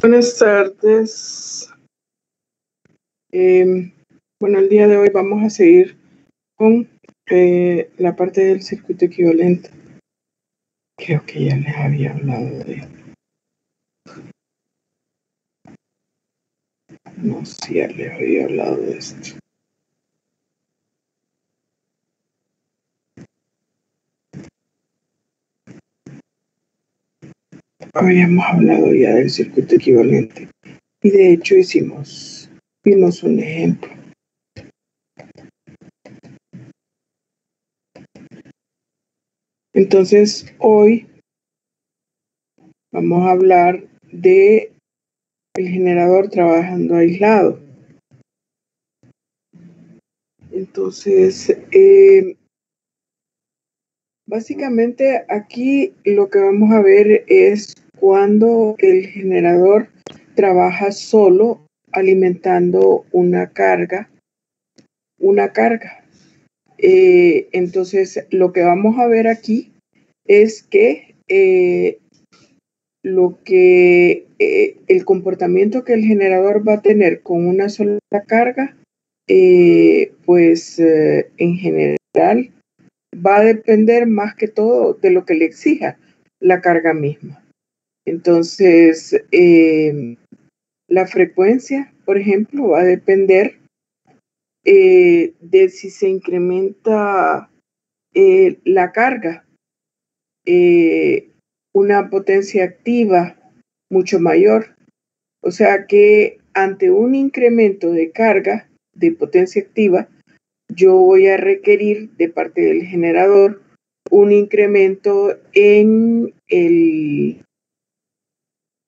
Buenas tardes. Bueno, el día de hoy vamos a seguir con la parte del circuito equivalente. Creo que ya les había hablado de él. No sé si ya les había hablado de esto. Habíamos hablado ya del circuito equivalente y de hecho vimos un ejemplo. Entonces hoy vamos a hablar de el generador trabajando aislado. Entonces, básicamente aquí lo que vamos a ver es cuando el generador trabaja solo alimentando una carga. Entonces, lo que vamos a ver aquí es que el comportamiento que el generador va a tener con una sola carga, en general va a depender más que todo de lo que le exija la carga misma. Entonces, la frecuencia, por ejemplo, va a depender de si se incrementa la carga, una potencia activa mucho mayor. O sea que ante un incremento de carga de potencia activa, yo voy a requerir de parte del generador un incremento en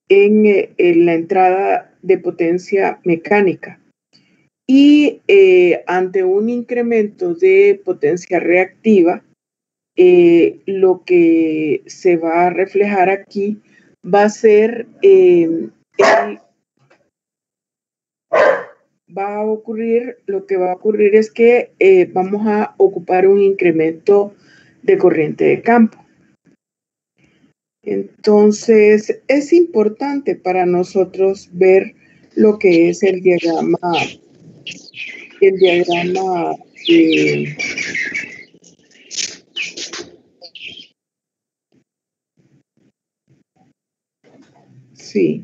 la entrada de potencia mecánica. Y ante un incremento de potencia reactiva, lo que se va a reflejar aquí va a ser lo que va a ocurrir es que vamos a ocupar un incremento de corriente de campo. Entonces, es importante para nosotros ver lo que es el diagrama sí.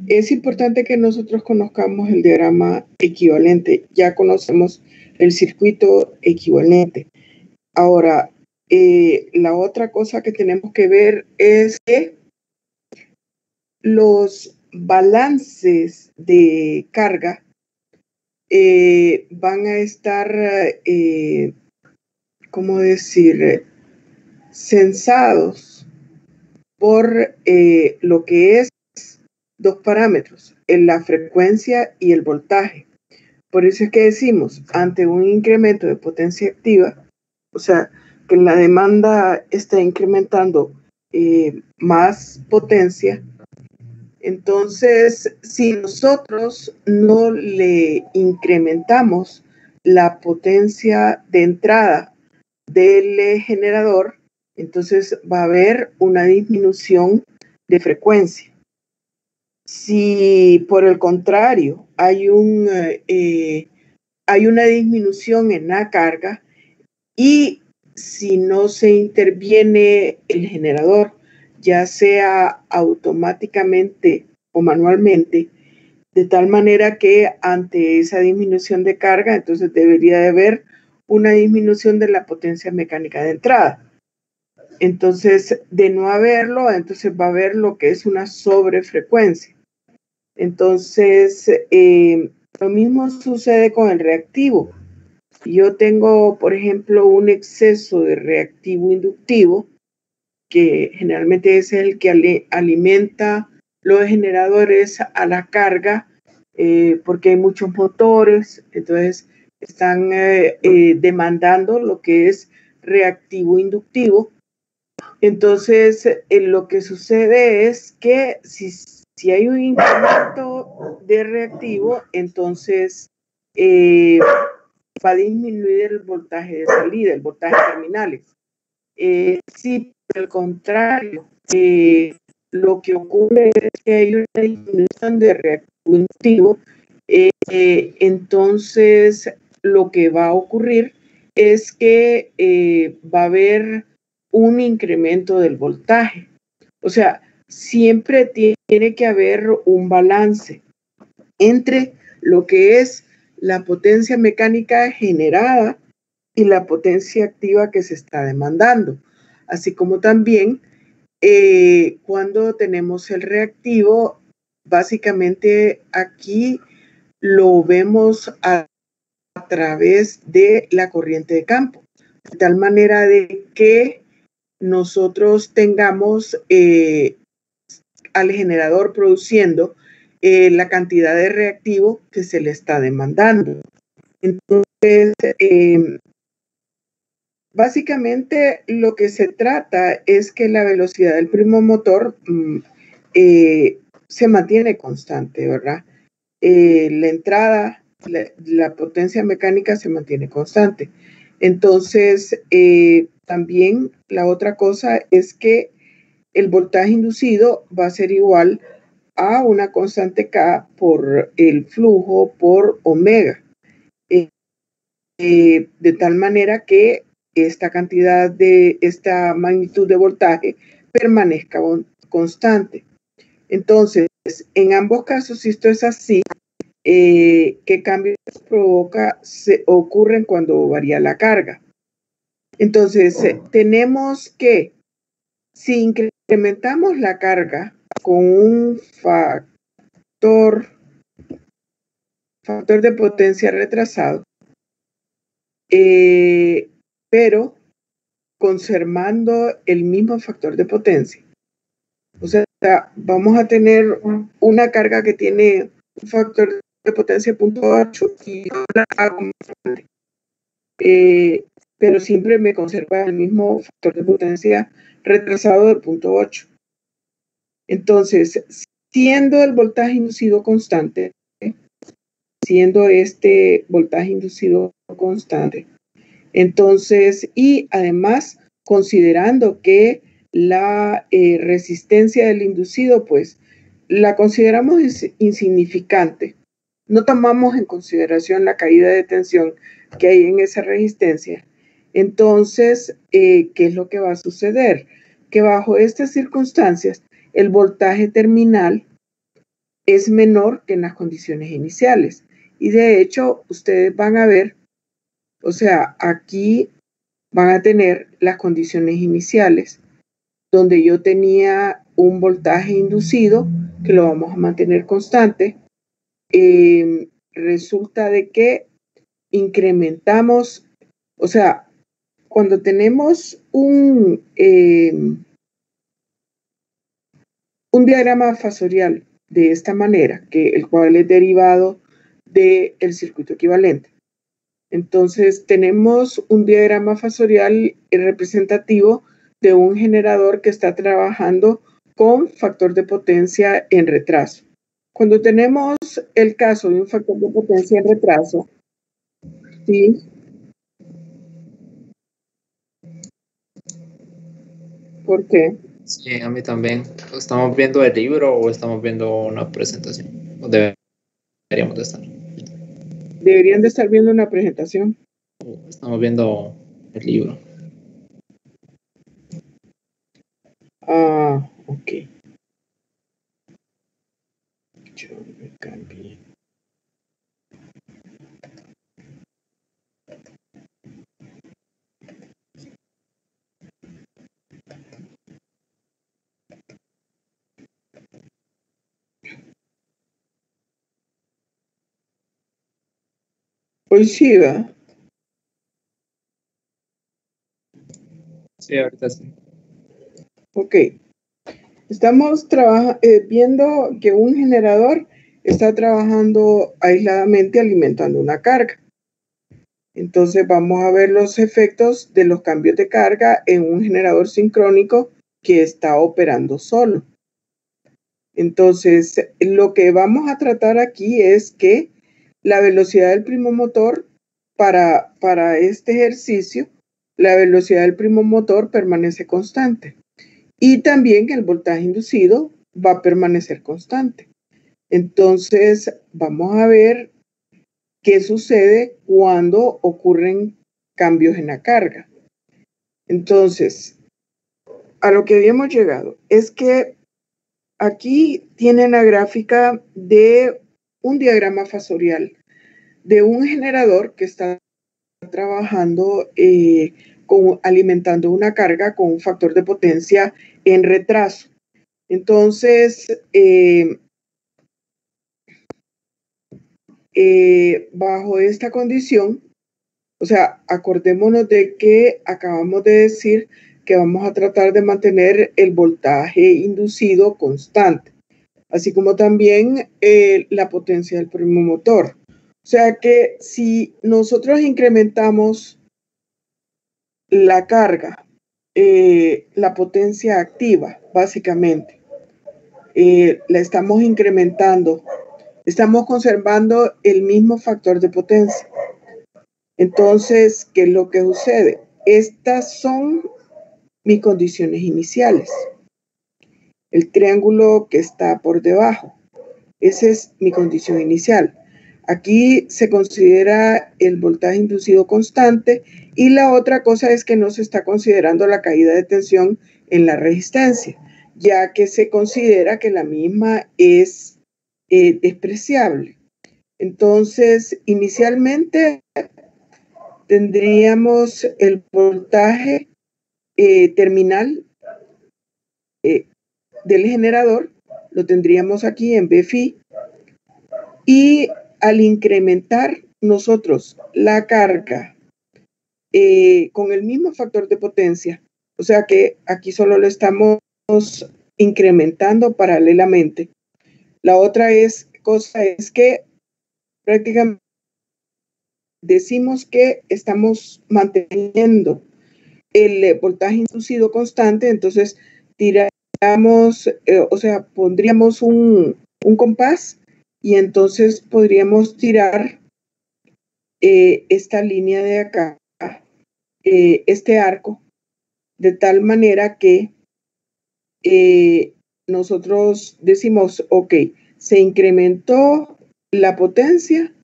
Es importante que nosotros conozcamos el diagrama equivalente. Ya conocemos el circuito equivalente. Ahora, la otra cosa que tenemos que ver es que los balances de carga van a estar, ¿cómo decir?, censados por lo que es dos parámetros, la frecuencia y el voltaje. Por eso es que decimos, ante un incremento de potencia activa, o sea, que la demanda está incrementando más potencia, entonces, si nosotros no le incrementamos la potencia de entrada del generador, entonces va a haber una disminución de frecuencia. Si por el contrario hay una disminución en la carga y si no se interviene el generador, ya sea automáticamente o manualmente, de tal manera que ante esa disminución de carga, entonces debería de haber una disminución de la potencia mecánica de entrada. Entonces, de no haberlo, entonces va a haber lo que es una sobrefrecuencia. Entonces, lo mismo sucede con el reactivo. Yo tengo, por ejemplo, un exceso de reactivo inductivo, que generalmente es el que alimenta los generadores a la carga, porque hay muchos motores, entonces están demandando lo que es reactivo inductivo. Entonces, lo que sucede es que si hay un incremento de reactivo, entonces va a disminuir el voltaje de salida, el voltaje terminales. Si por el contrario lo que ocurre es que hay una disminución de reactivo inductivo. Entonces, lo que va a ocurrir es que va a haber un incremento del voltaje. O sea, siempre tiene que haber un balance entre lo que es la potencia mecánica generada y la potencia activa que se está demandando, así como también cuando tenemos el reactivo, básicamente aquí lo vemos a través de la corriente de campo, de tal manera de que nosotros tengamos al generador produciendo la cantidad de reactivo que se le está demandando. Entonces, básicamente lo que se trata es que la velocidad del primo motor se mantiene constante, ¿verdad? La entrada, la potencia mecánica se mantiene constante. Entonces, también la otra cosa es que el voltaje inducido va a ser igual a una constante K por el flujo por omega. De tal manera que esta magnitud de voltaje permanezca constante. Entonces, en ambos casos, si esto es así, ¿qué cambios ocurren cuando varía la carga? Entonces, tenemos que, si incrementamos la carga con un factor de potencia retrasado, pero conservando el mismo factor de potencia. O sea, vamos a tener una carga que tiene un factor de potencia 0.8 y pero siempre me conserva el mismo factor de potencia retrasado de 0.8. Entonces, siendo el voltaje inducido constante, siendo este voltaje inducido constante, entonces, y además considerando que la resistencia del inducido, pues, la consideramos insignificante. No tomamos en consideración la caída de tensión que hay en esa resistencia. Entonces, ¿qué es lo que va a suceder? Que bajo estas circunstancias, el voltaje terminal es menor que en las condiciones iniciales. Y de hecho, ustedes van a ver, o sea, aquí van a tener las condiciones iniciales, donde yo tenía un voltaje inducido, que lo vamos a mantener constante. Resulta de que incrementamos, o sea, cuando tenemos un diagrama fasorial de esta manera, el cual es derivado del circuito equivalente. Entonces, tenemos un diagrama fasorial representativo de un generador que está trabajando con factor de potencia en retraso. Cuando tenemos el caso de un factor de potencia en retraso, ¿sí? ¿Por qué? Sí, a mí también. ¿Estamos viendo el libro o estamos viendo una presentación? ¿O deberíamos de estar? Deberían de estar viendo una presentación. Estamos viendo el libro. Ah, ok. Yo me cambié. Pues sí, ¿verdad? Sí, ahorita sí. Ok. Estamos viendo que un generador está trabajando aisladamente alimentando una carga. Entonces vamos a ver los efectos de los cambios de carga en un generador sincrónico que está operando solo. Entonces, lo que vamos a tratar aquí es que la velocidad del primo motor para este ejercicio, la velocidad del primo motor permanece constante. y también el voltaje inducido va a permanecer constante. Entonces, vamos a ver qué sucede cuando ocurren cambios en la carga. Entonces, a lo que habíamos llegado es que aquí tienen la gráfica de un diagrama fasorial de un generador que está trabajando alimentando una carga con un factor de potencia en retraso. Entonces, bajo esta condición, o sea, acordémonos de que acabamos de decir que vamos a tratar de mantener el voltaje inducido constante, así como también la potencia del primomotor. O sea que si nosotros incrementamos la carga, la potencia activa, básicamente, la estamos incrementando, estamos conservando el mismo factor de potencia. Entonces, ¿qué es lo que sucede? Estas son mis condiciones iniciales. El triángulo que está por debajo, esa es mi condición inicial. Aquí se considera el voltaje inducido constante y la otra cosa es que no se está considerando la caída de tensión en la resistencia, ya que se considera que la misma es despreciable. Entonces, inicialmente tendríamos el voltaje terminal del generador, lo tendríamos aquí en BFI, y al incrementar nosotros la carga con el mismo factor de potencia, o sea que aquí solo lo estamos incrementando paralelamente. La otra cosa es que prácticamente decimos que estamos manteniendo el voltaje inducido constante, entonces tiramos, o sea, pondríamos un compás y entonces podríamos tirar esta línea de acá, este arco, de tal manera que nosotros decimos, ok, se incrementó la potencia,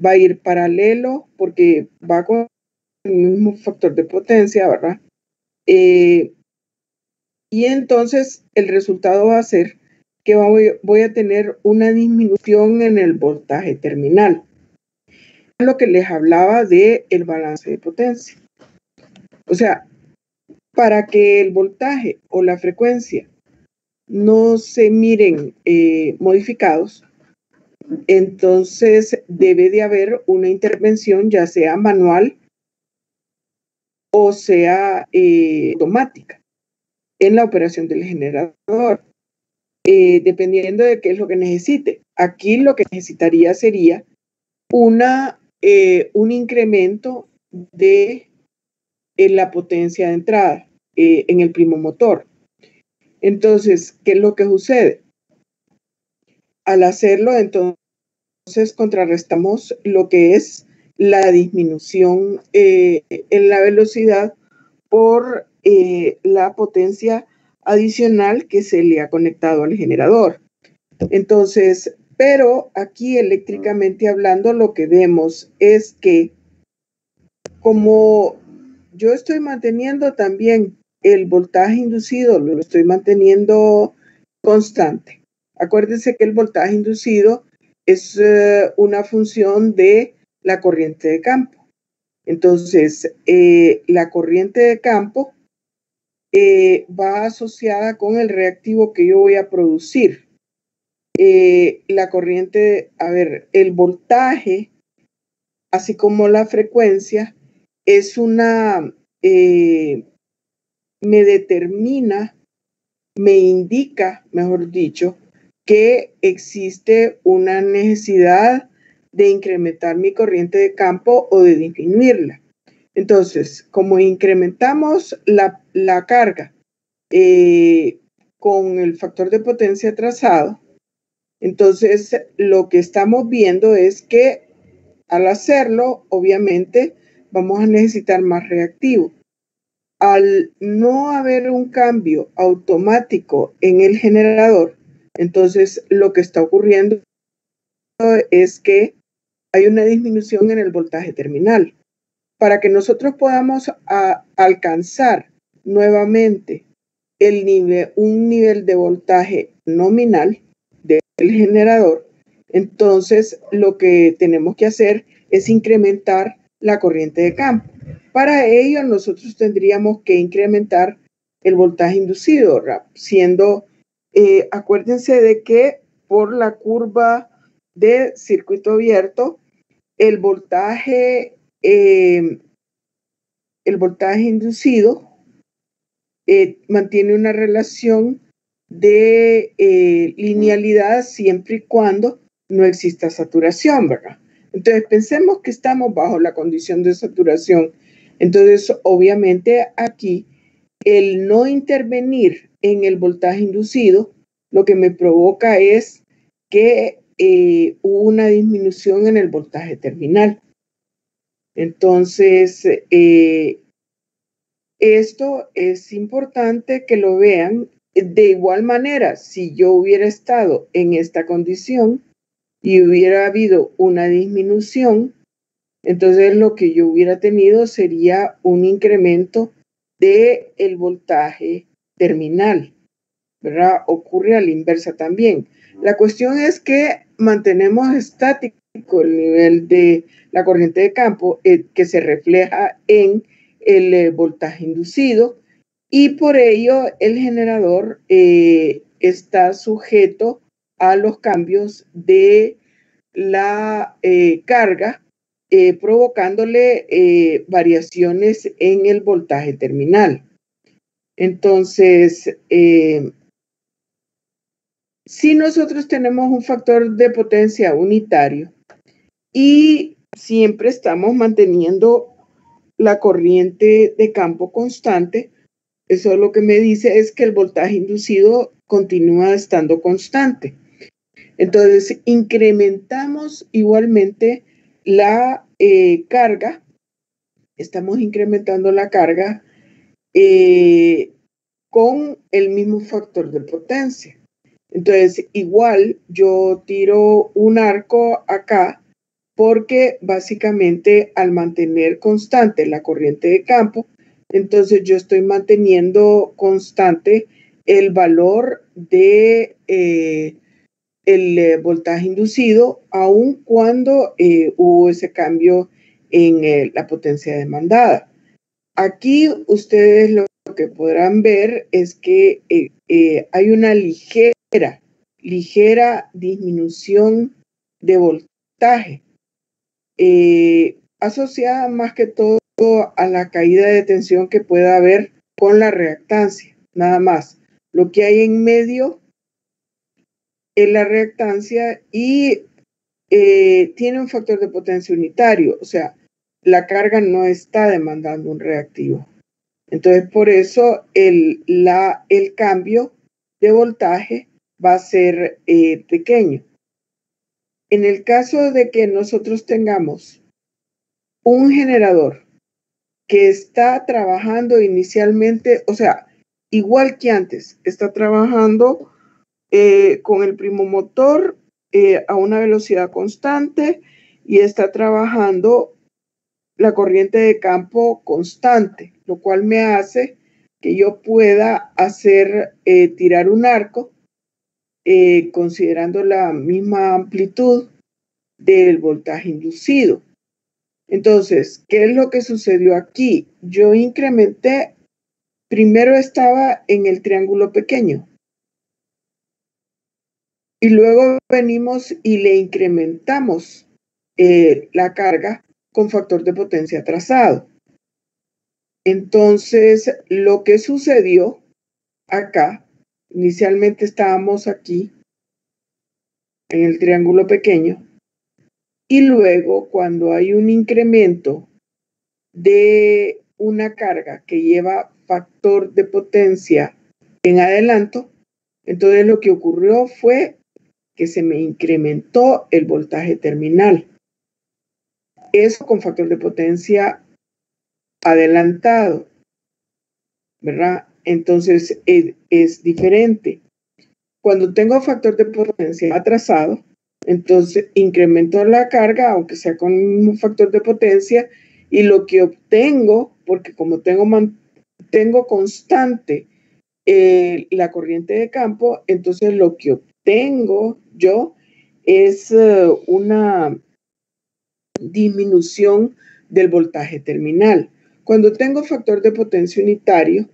va a ir paralelo porque va con el mismo factor de potencia, ¿verdad? Y entonces el resultado va a ser que voy a tener una disminución en el voltaje terminal. Lo que les hablaba de el balance de potencia. O sea, para que el voltaje o la frecuencia no se miren modificados, entonces debe de haber una intervención, ya sea manual o sea automática, en la operación del generador, dependiendo de qué es lo que necesite. Aquí lo que necesitaría sería un incremento de la potencia de entrada en el primomotor. Entonces, ¿qué es lo que sucede? Al hacerlo, entonces contrarrestamos lo que es la disminución en la velocidad por la potencia adicional que se le ha conectado al generador. Entonces, pero aquí eléctricamente hablando, lo que vemos es que como yo estoy manteniendo también el voltaje inducido, lo estoy manteniendo constante. Acuérdense que el voltaje inducido es una función de la corriente de campo. Entonces, la corriente de campo va asociada con el reactivo que yo voy a producir. La corriente, el voltaje, así como la frecuencia, es me determina, me indica, mejor dicho, que existe una necesidad de incrementar mi corriente de campo o de disminuirla. Entonces, como incrementamos la carga con el factor de potencia trazado, entonces lo que estamos viendo es que al hacerlo, obviamente, vamos a necesitar más reactivo. al no haber un cambio automático en el generador, entonces lo que está ocurriendo es que hay una disminución en el voltaje terminal. Para que nosotros podamos alcanzar nuevamente un nivel de voltaje nominal del generador, entonces lo que tenemos que hacer es incrementar la corriente de campo. Para ello nosotros tendríamos que incrementar el voltaje inducido, siendo, acuérdense de que por la curva de circuito abierto, el voltaje inducido mantiene una relación de linealidad siempre y cuando no exista saturación, ¿verdad? Entonces, pensemos que estamos bajo la condición de saturación. Entonces, obviamente, aquí, el no intervenir en el voltaje inducido, lo que me provoca es que hubo una disminución en el voltaje terminal. Entonces, esto es importante que lo vean. De igual manera, si yo hubiera estado en esta condición y hubiera habido una disminución, entonces lo que yo hubiera tenido sería un incremento del voltaje terminal, ¿verdad? Ocurre a la inversa también. La cuestión es que mantenemos estático el nivel de la corriente de campo que se refleja en el voltaje inducido, y por ello el generador está sujeto a los cambios de la carga, provocándole variaciones en el voltaje terminal. Entonces, si nosotros tenemos un factor de potencia unitario y siempre estamos manteniendo la corriente de campo constante, eso lo que me dice es que el voltaje inducido continúa estando constante. Entonces, incrementamos igualmente la carga, estamos incrementando la carga con el mismo factor de potencia. Entonces, igual yo tiro un arco acá porque básicamente al mantener constante la corriente de campo, entonces yo estoy manteniendo constante el valor de el voltaje inducido, aun cuando hubo ese cambio en la potencia demandada. Aquí ustedes lo que podrán ver es que hay una ligera disminución de voltaje, asociada más que todo a la caída de tensión que pueda haber con la reactancia, nada más. Lo que hay en medio es la reactancia y tiene un factor de potencia unitario, o sea, la carga no está demandando un reactivo. Entonces, por eso el cambio de voltaje va a ser pequeño. En el caso de que nosotros tengamos un generador que está trabajando inicialmente, o sea, igual que antes, está trabajando con el primo motor a una velocidad constante y está trabajando la corriente de campo constante, lo cual me hace que yo pueda hacer tirar un arco considerando la misma amplitud del voltaje inducido. Entonces, ¿qué es lo que sucedió aquí? Yo incrementé, primero estaba en el triángulo pequeño y luego venimos y le incrementamos la carga con factor de potencia trazado. Entonces, lo que sucedió acá, inicialmente estábamos aquí en el triángulo pequeño, y luego cuando hay un incremento de una carga que lleva factor de potencia en adelanto, entonces lo que ocurrió fue que se me incrementó el voltaje terminal. Eso con factor de potencia adelantado. ¿verdad? Entonces es diferente. Cuando tengo factor de potencia atrasado, entonces incremento la carga, aunque sea con un factor de potencia, y lo que obtengo, porque como tengo constante la corriente de campo, entonces lo que obtengo yo es una disminución del voltaje terminal. Cuando tengo factor de potencia unitario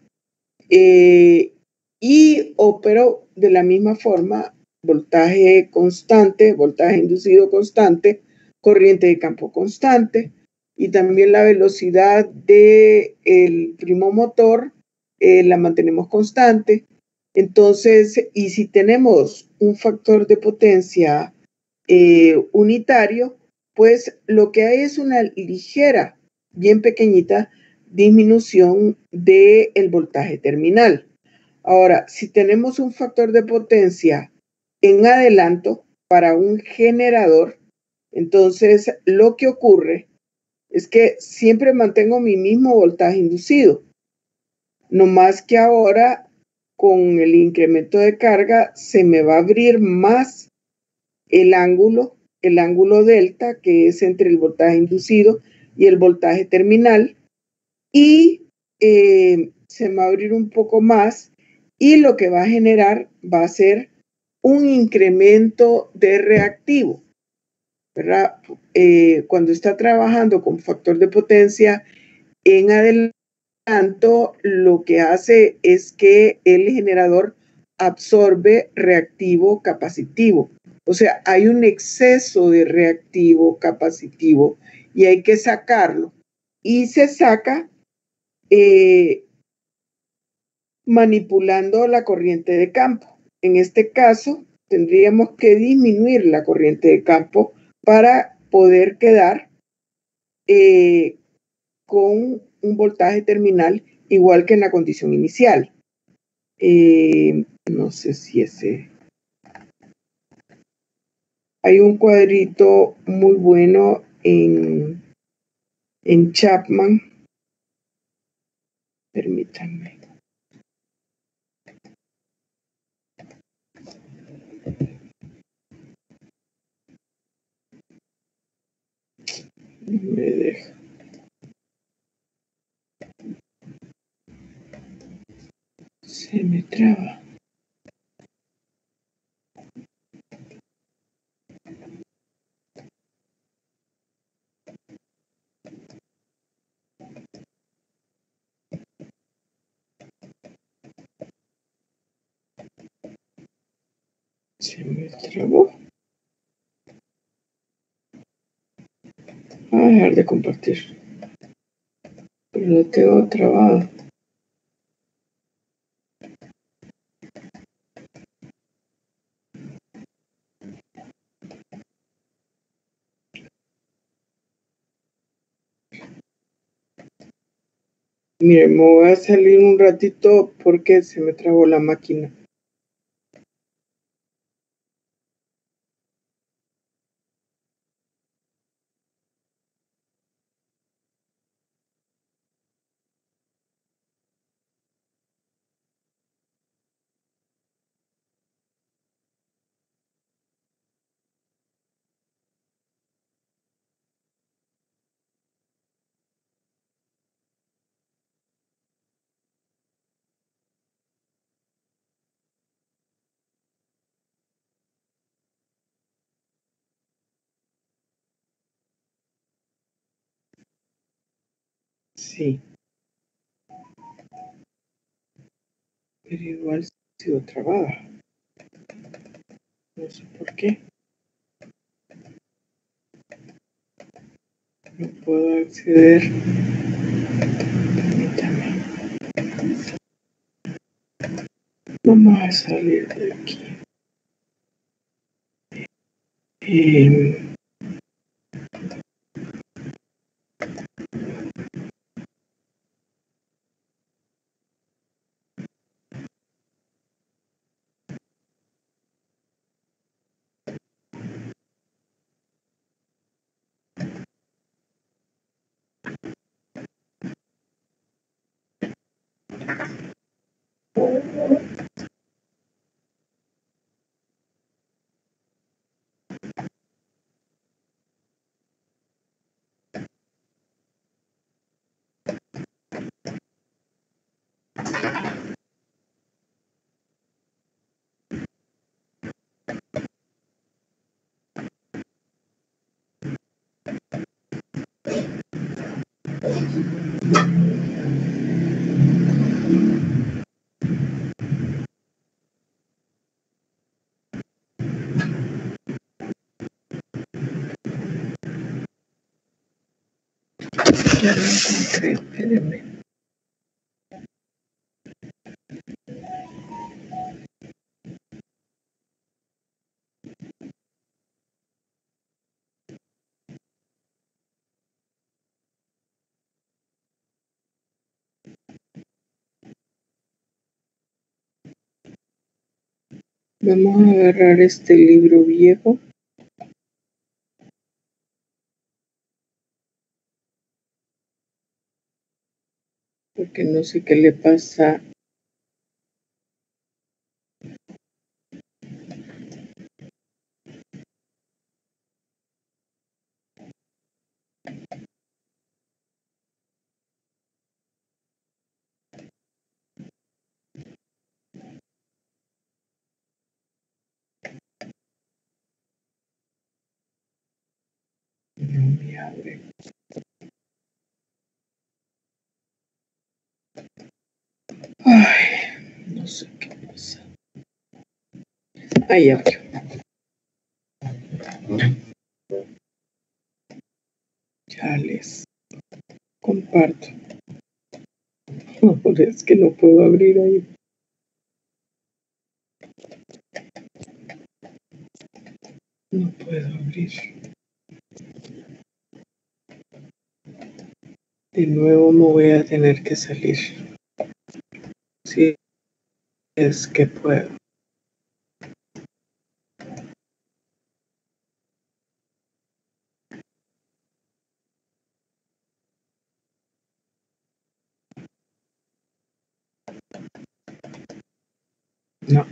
y opero de la misma forma, voltaje constante, voltaje inducido constante, corriente de campo constante, y también la velocidad del primo motor la mantenemos constante. Entonces, y si tenemos un factor de potencia unitario, pues lo que hay es una ligera, bien pequeñita, disminución del voltaje terminal. Ahora, si tenemos un factor de potencia en adelanto para un generador, entonces lo que ocurre es que siempre mantengo mi mismo voltaje inducido, no más que ahora con el incremento de carga se me va a abrir más el ángulo delta, que es entre el voltaje inducido y el voltaje terminal, y se me va a abrir un poco más, y lo que va a generar va a ser un incremento de reactivo, ¿verdad? Cuando está trabajando con factor de potencia en adelanto, lo que hace es que el generador absorbe reactivo capacitivo. O sea, hay un exceso de reactivo capacitivo y hay que sacarlo. Y se saca manipulando la corriente de campo. En este caso, tendríamos que disminuir la corriente de campo para poder quedar con un voltaje terminal igual que en la condición inicial. No sé si ese... Hay un cuadrito muy bueno en Chapman. Permítanme. No me deja. Se me traba. Se me trabó. Voy a dejar de compartir. Pero lo tengo trabado. Miren, me voy a salir un ratito porque se me trabó la máquina. Sí. Pero igual ha sido trabada. No sé por qué. No puedo acceder. Permítame. Vamos a salir de aquí. Ya lo encontré, espérenme. Vamos a agarrar este libro viejo. Porque no sé qué le pasa. No me abre. Ay, no sé qué pasa. Ahí abrió. Ya les comparto. No, es que no puedo abrir ahí. No puedo abrir. De nuevo me voy a tener que salir. Si es que puedo. No.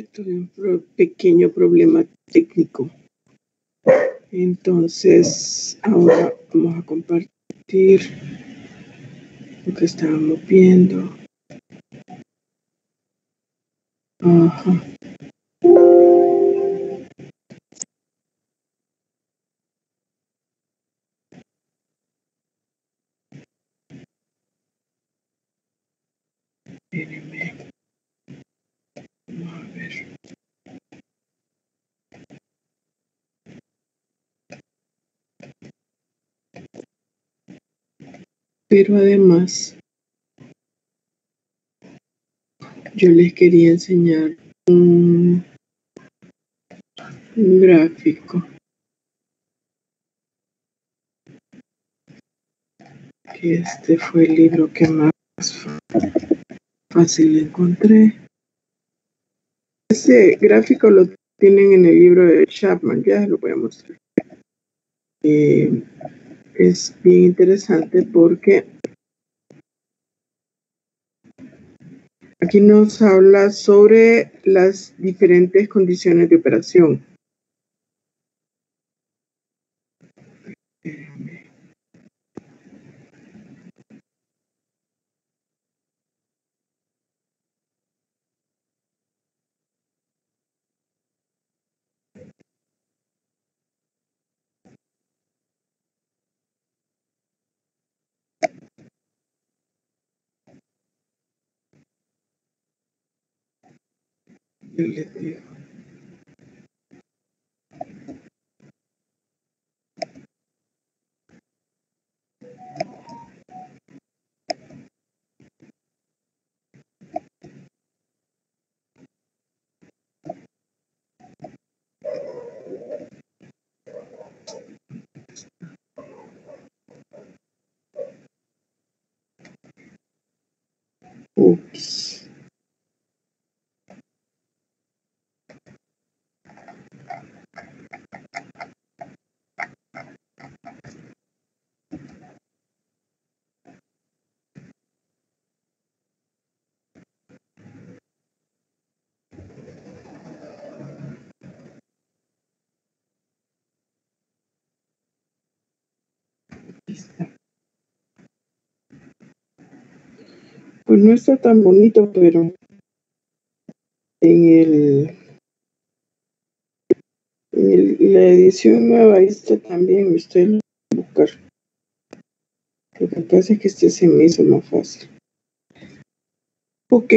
Tuve un pequeño problema técnico. Entonces, ahora vamos a compartir lo que estábamos viendo. Ajá. Espérenme. Vamos a ver. Pero además, yo les quería enseñar un gráfico que este fue el libro que más fácil encontré. Ese gráfico lo tienen en el libro de Chapman, ya lo voy a mostrar. Es bien interesante porque aquí nos habla sobre las diferentes condiciones de operación. Yo les digo. Ups. Pues no está tan bonito, pero en la edición nueva ahí está también, usted lo va a buscar. Lo que pasa es que este se me hizo más fácil. Ok,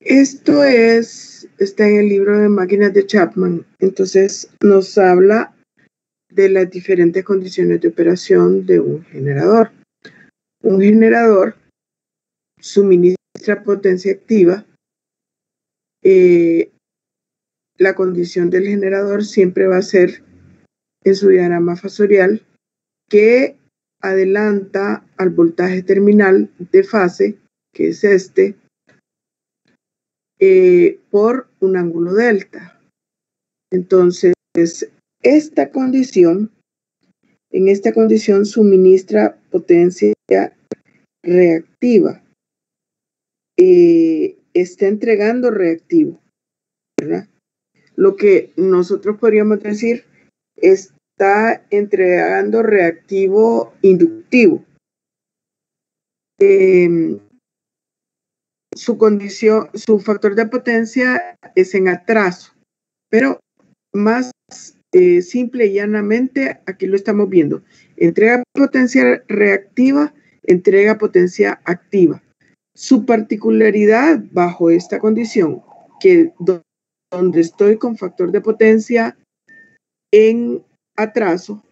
esto está en el libro de máquinas de Chapman, entonces nos habla de las diferentes condiciones de operación de un generador. Un generador suministra potencia activa. La condición del generador siempre va a ser en su diagrama fasorial que adelanta al voltaje terminal de fase, que es este, por un ángulo delta. Entonces, en esta condición suministra potencia reactiva. Está entregando reactivo, ¿verdad? Lo que nosotros podríamos decir está entregando reactivo inductivo. Su factor de potencia es en atraso, pero más simple y llanamente, aquí lo estamos viendo. Entrega potencia reactiva, entrega potencia activa. Su particularidad bajo esta condición, que donde estoy con factor de potencia en atraso,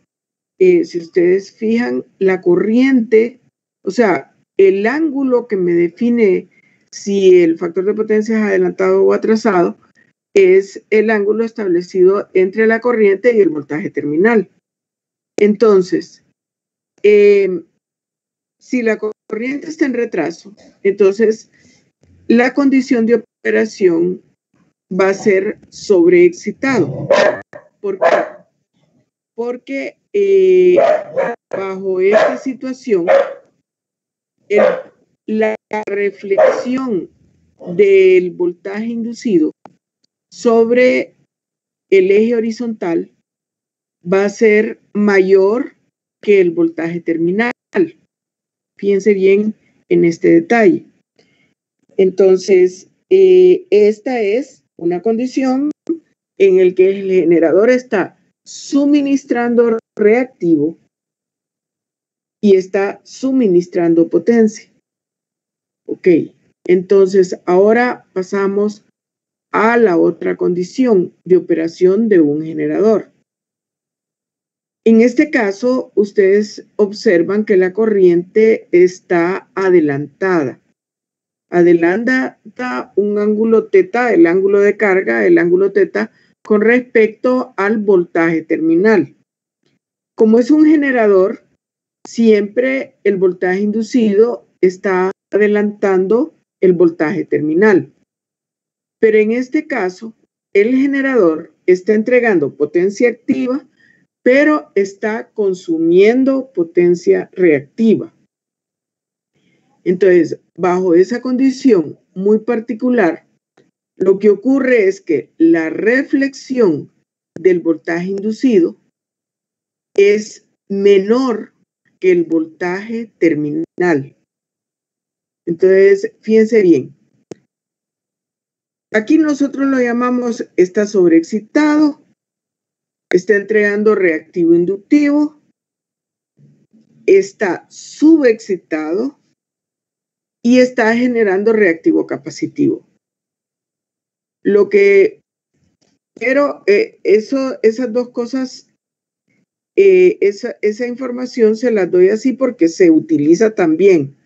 si ustedes fijan, la corriente, o sea, el ángulo que me define si el factor de potencia es adelantado o atrasado es el ángulo establecido entre la corriente y el voltaje terminal. Entonces, si la corriente está en retraso, entonces la condición de operación va a ser sobreexcitado. ¿Por qué? Porque bajo esta situación, la reflexión del voltaje inducido sobre el eje horizontal va a ser mayor que el voltaje terminal. Fíjense bien en este detalle. Entonces, esta es una condición en la que el generador está suministrando reactivo y está suministrando potencia. Ok, entonces ahora pasamos a la otra condición de operación de un generador. En este caso, ustedes observan que la corriente está adelantada. Adelanta un ángulo teta, el ángulo de carga, el ángulo teta, con respecto al voltaje terminal. Como es un generador, siempre el voltaje inducido está adelantando el voltaje terminal. Pero en este caso, el generador está entregando potencia activa, pero está consumiendo potencia reactiva. Entonces, bajo esa condición muy particular, lo que ocurre es que la reflexión del voltaje inducido es menor que el voltaje terminal. Entonces, fíjense bien. Aquí nosotros lo llamamos está sobreexcitado, está entregando reactivo inductivo, está subexcitado y está generando reactivo capacitivo. Pero esas dos cosas, esa información se las doy así porque se utiliza también.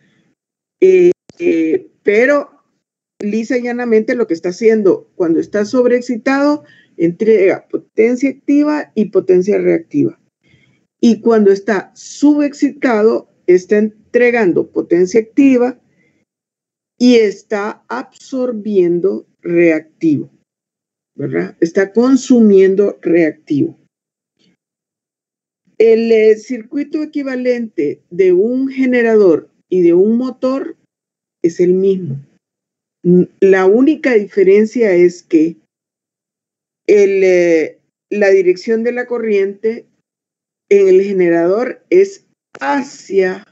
Pero lisa y llanamente lo que está haciendo cuando está sobreexcitado, entrega potencia activa y potencia reactiva. Y cuando está subexcitado, está entregando potencia activa y está absorbiendo reactivo, ¿verdad? Está consumiendo reactivo. El circuito equivalente de un generador y de un motor es el mismo. La única diferencia es que la dirección de la corriente en el generador es hacia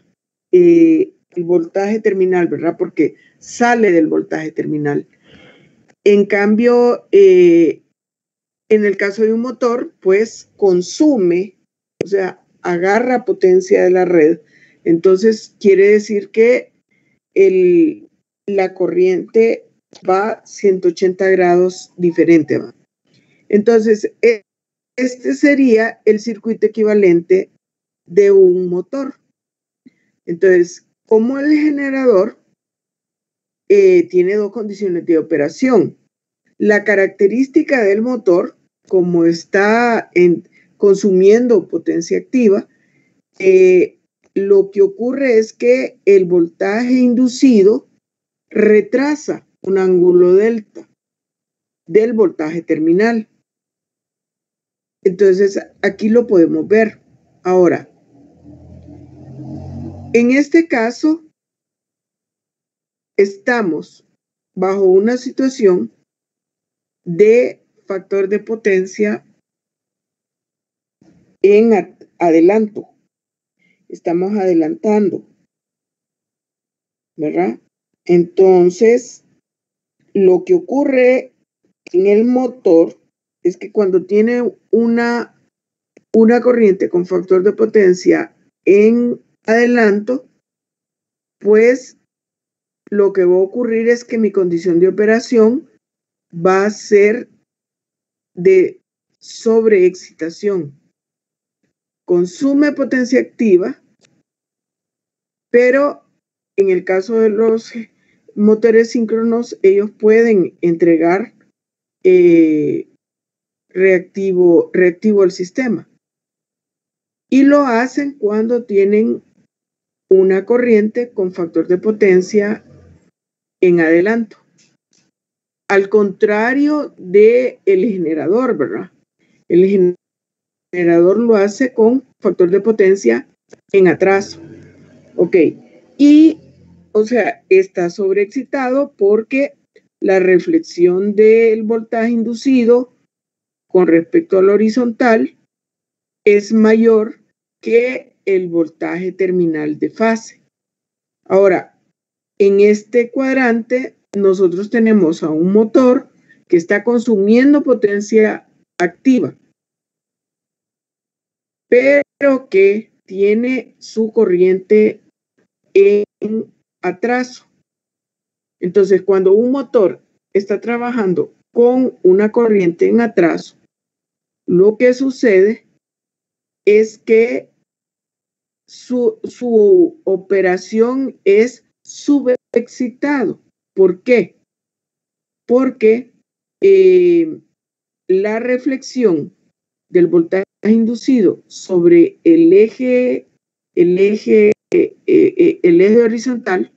el voltaje terminal, ¿verdad? Porque sale del voltaje terminal. En cambio, en el caso de un motor, pues consume, o sea, agarra potencia de la red. Entonces, quiere decir que la corriente va 180 grados diferente, ¿va? Entonces, este sería el circuito equivalente de un motor. Entonces, como el generador tiene dos condiciones de operación, la característica del motor, como está consumiendo potencia activa, lo que ocurre es que el voltaje inducido retrasa un ángulo delta del voltaje terminal. Entonces, aquí lo podemos ver. Ahora, en este caso, estamos bajo una situación de factor de potencia en adelanto. Estamos adelantando, ¿verdad? Entonces, lo que ocurre en el motor es que cuando tiene una corriente con factor de potencia en adelanto, pues lo que va a ocurrir es que mi condición de operación va a ser de sobreexcitación. Consume potencia activa, pero en el caso de los motores síncronos, ellos pueden entregar reactivo al sistema. Y lo hacen cuando tienen una corriente con factor de potencia en adelanto. Al contrario del generador, ¿verdad? El generador lo hace con factor de potencia en atraso. Ok. Y, o sea, está sobreexcitado porque la reflexión del voltaje inducido con respecto al horizontal es mayor que el voltaje terminal de fase. Ahora, en este cuadrante nosotros tenemos a un motor que está consumiendo potencia activa, pero que tiene su corriente en atraso. Entonces, cuando un motor está trabajando con una corriente en atraso, lo que sucede es que su operación es subexcitado. ¿Por qué? Porque la reflexión del voltaje inducido sobre el eje horizontal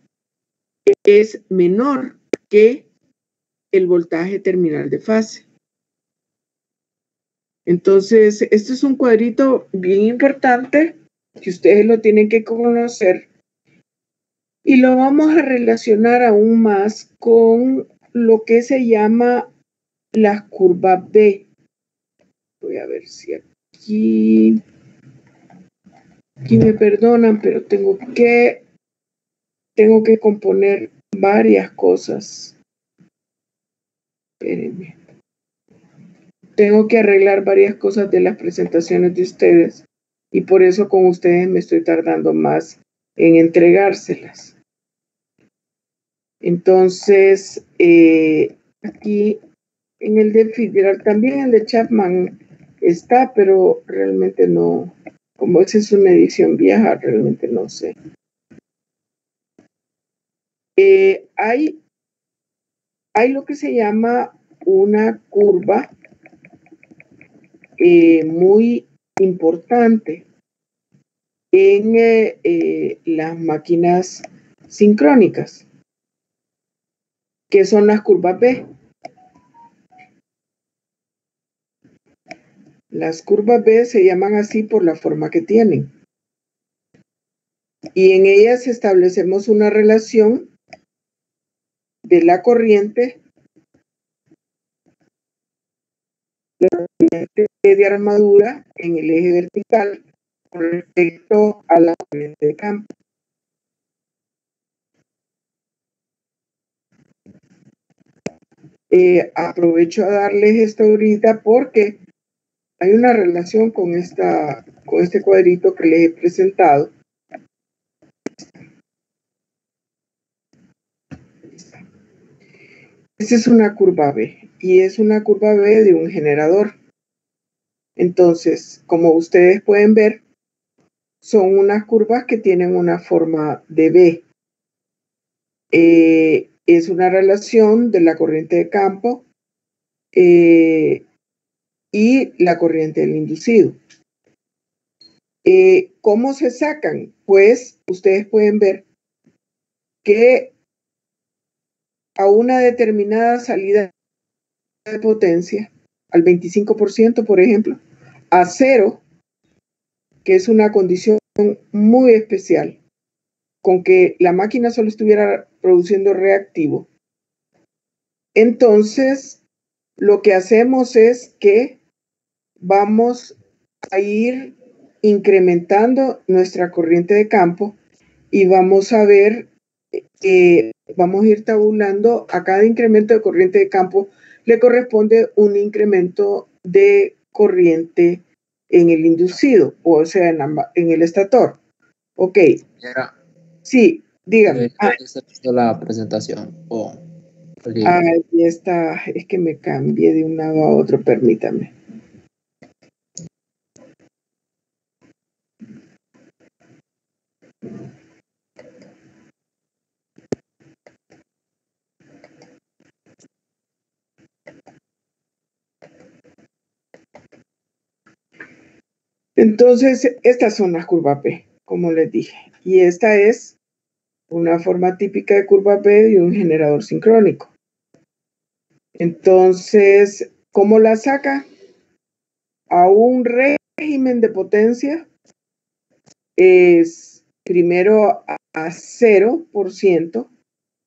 es menor que el voltaje terminal de fase. Entonces, este es un cuadrito bien importante que ustedes lo tienen que conocer y lo vamos a relacionar aún más con lo que se llama las curvas B. Voy a ver si aquí me perdonan, pero tengo que componer varias cosas. Espérenme. Tengo que arreglar varias cosas de las presentaciones de ustedes y por eso con ustedes me estoy tardando más en entregárselas. Entonces, aquí en el de Fitzgerald, también el de Chapman está, pero realmente no, como esa es una edición vieja, realmente no sé. Hay lo que se llama una curva muy importante en las máquinas sincrónicas, que son las curvas B. Las curvas B se llaman así por la forma que tienen. Y en ellas establecemos una relación de la corriente de armadura en el eje vertical con respecto a la corriente de campo. Aprovecho a darles esto ahorita porque hay una relación con este cuadrito que les he presentado. Esta es una curva B y es una curva B de un generador. Entonces, como ustedes pueden ver, son unas curvas que tienen una forma de B. Es una relación de la corriente de campo y la corriente del inducido. ¿Cómo se sacan? Pues ustedes pueden ver que a una determinada salida de potencia, al 25%, por ejemplo, a 0, que es una condición muy especial, con que la máquina solo estuviera produciendo reactivo, entonces lo que hacemos es que vamos a ir incrementando nuestra corriente de campo y vamos a ver vamos a ir tabulando a cada incremento de corriente de campo le corresponde un incremento de corriente en el inducido, o sea, en el estator. Ok. Sí, dígame. La presentación. Ahí está, es que me cambié de un lado a otro, permítame. Entonces, estas son las curvas P, como les dije. Y esta es una forma típica de curva P de un generador sincrónico. Entonces, ¿cómo la saca? A un régimen de potencia es primero a 0%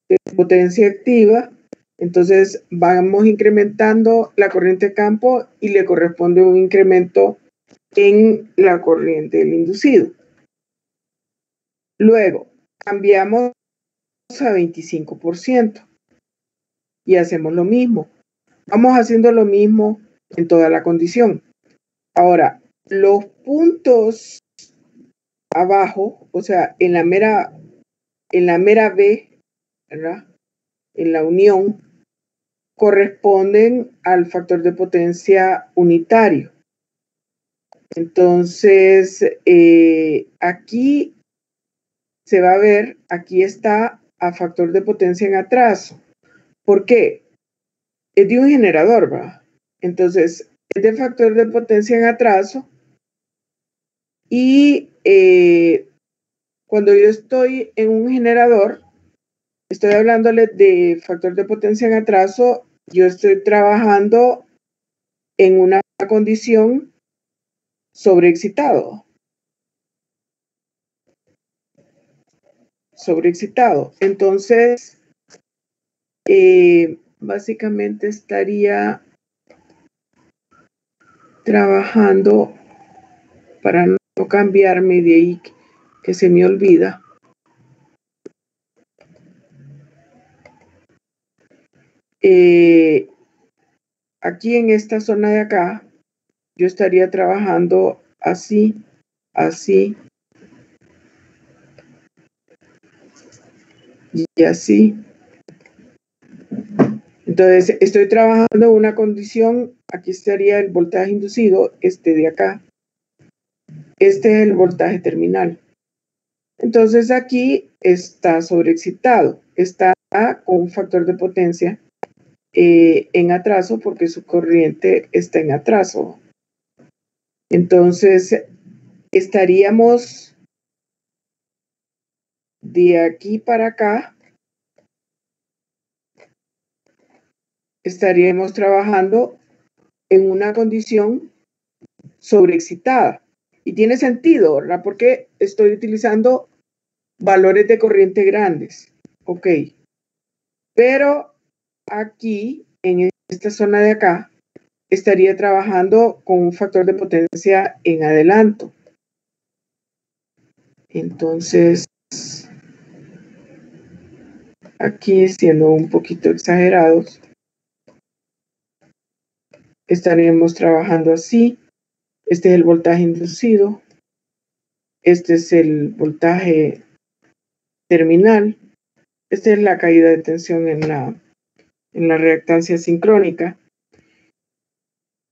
de potencia activa Entonces vamos incrementando la corriente de campo y le corresponde un incremento en la corriente del inducido. Luego cambiamos a 25% y hacemos lo mismo. Vamos haciendo lo mismo en toda la condición. Ahora, los puntos abajo, o sea, en la mera B, ¿verdad? En la unión, corresponden al factor de potencia unitario. Entonces, aquí se va a ver, aquí está a factor de potencia en atraso. ¿Por qué? Es de un generador, ¿verdad? Entonces, es de factor de potencia en atraso y cuando yo estoy en un generador, estoy hablándole de factor de potencia en atraso, yo estoy trabajando en una condición sobreexcitado. Entonces, básicamente estaría trabajando, para no cambiarme de ahí que se me olvida. Aquí en esta zona de acá, yo estaría trabajando así, así y así. Entonces, estoy trabajando en una condición, aquí estaría el voltaje inducido, este de acá. Este es el voltaje terminal. Entonces, aquí está sobreexcitado, está con un factor de potencia en atraso porque su corriente está en atraso. Entonces, estaríamos de aquí para acá, estaríamos trabajando en una condición sobreexcitada. Y tiene sentido, ¿verdad? Porque estoy utilizando valores de corriente grandes. Ok. Pero aquí, en esta zona de acá, estaría trabajando con un factor de potencia en adelanto. Entonces, aquí siendo un poquito exagerados, estaremos trabajando así. Este es el voltaje inducido. Este es el voltaje terminal. Esta es la caída de tensión en la reactancia sincrónica.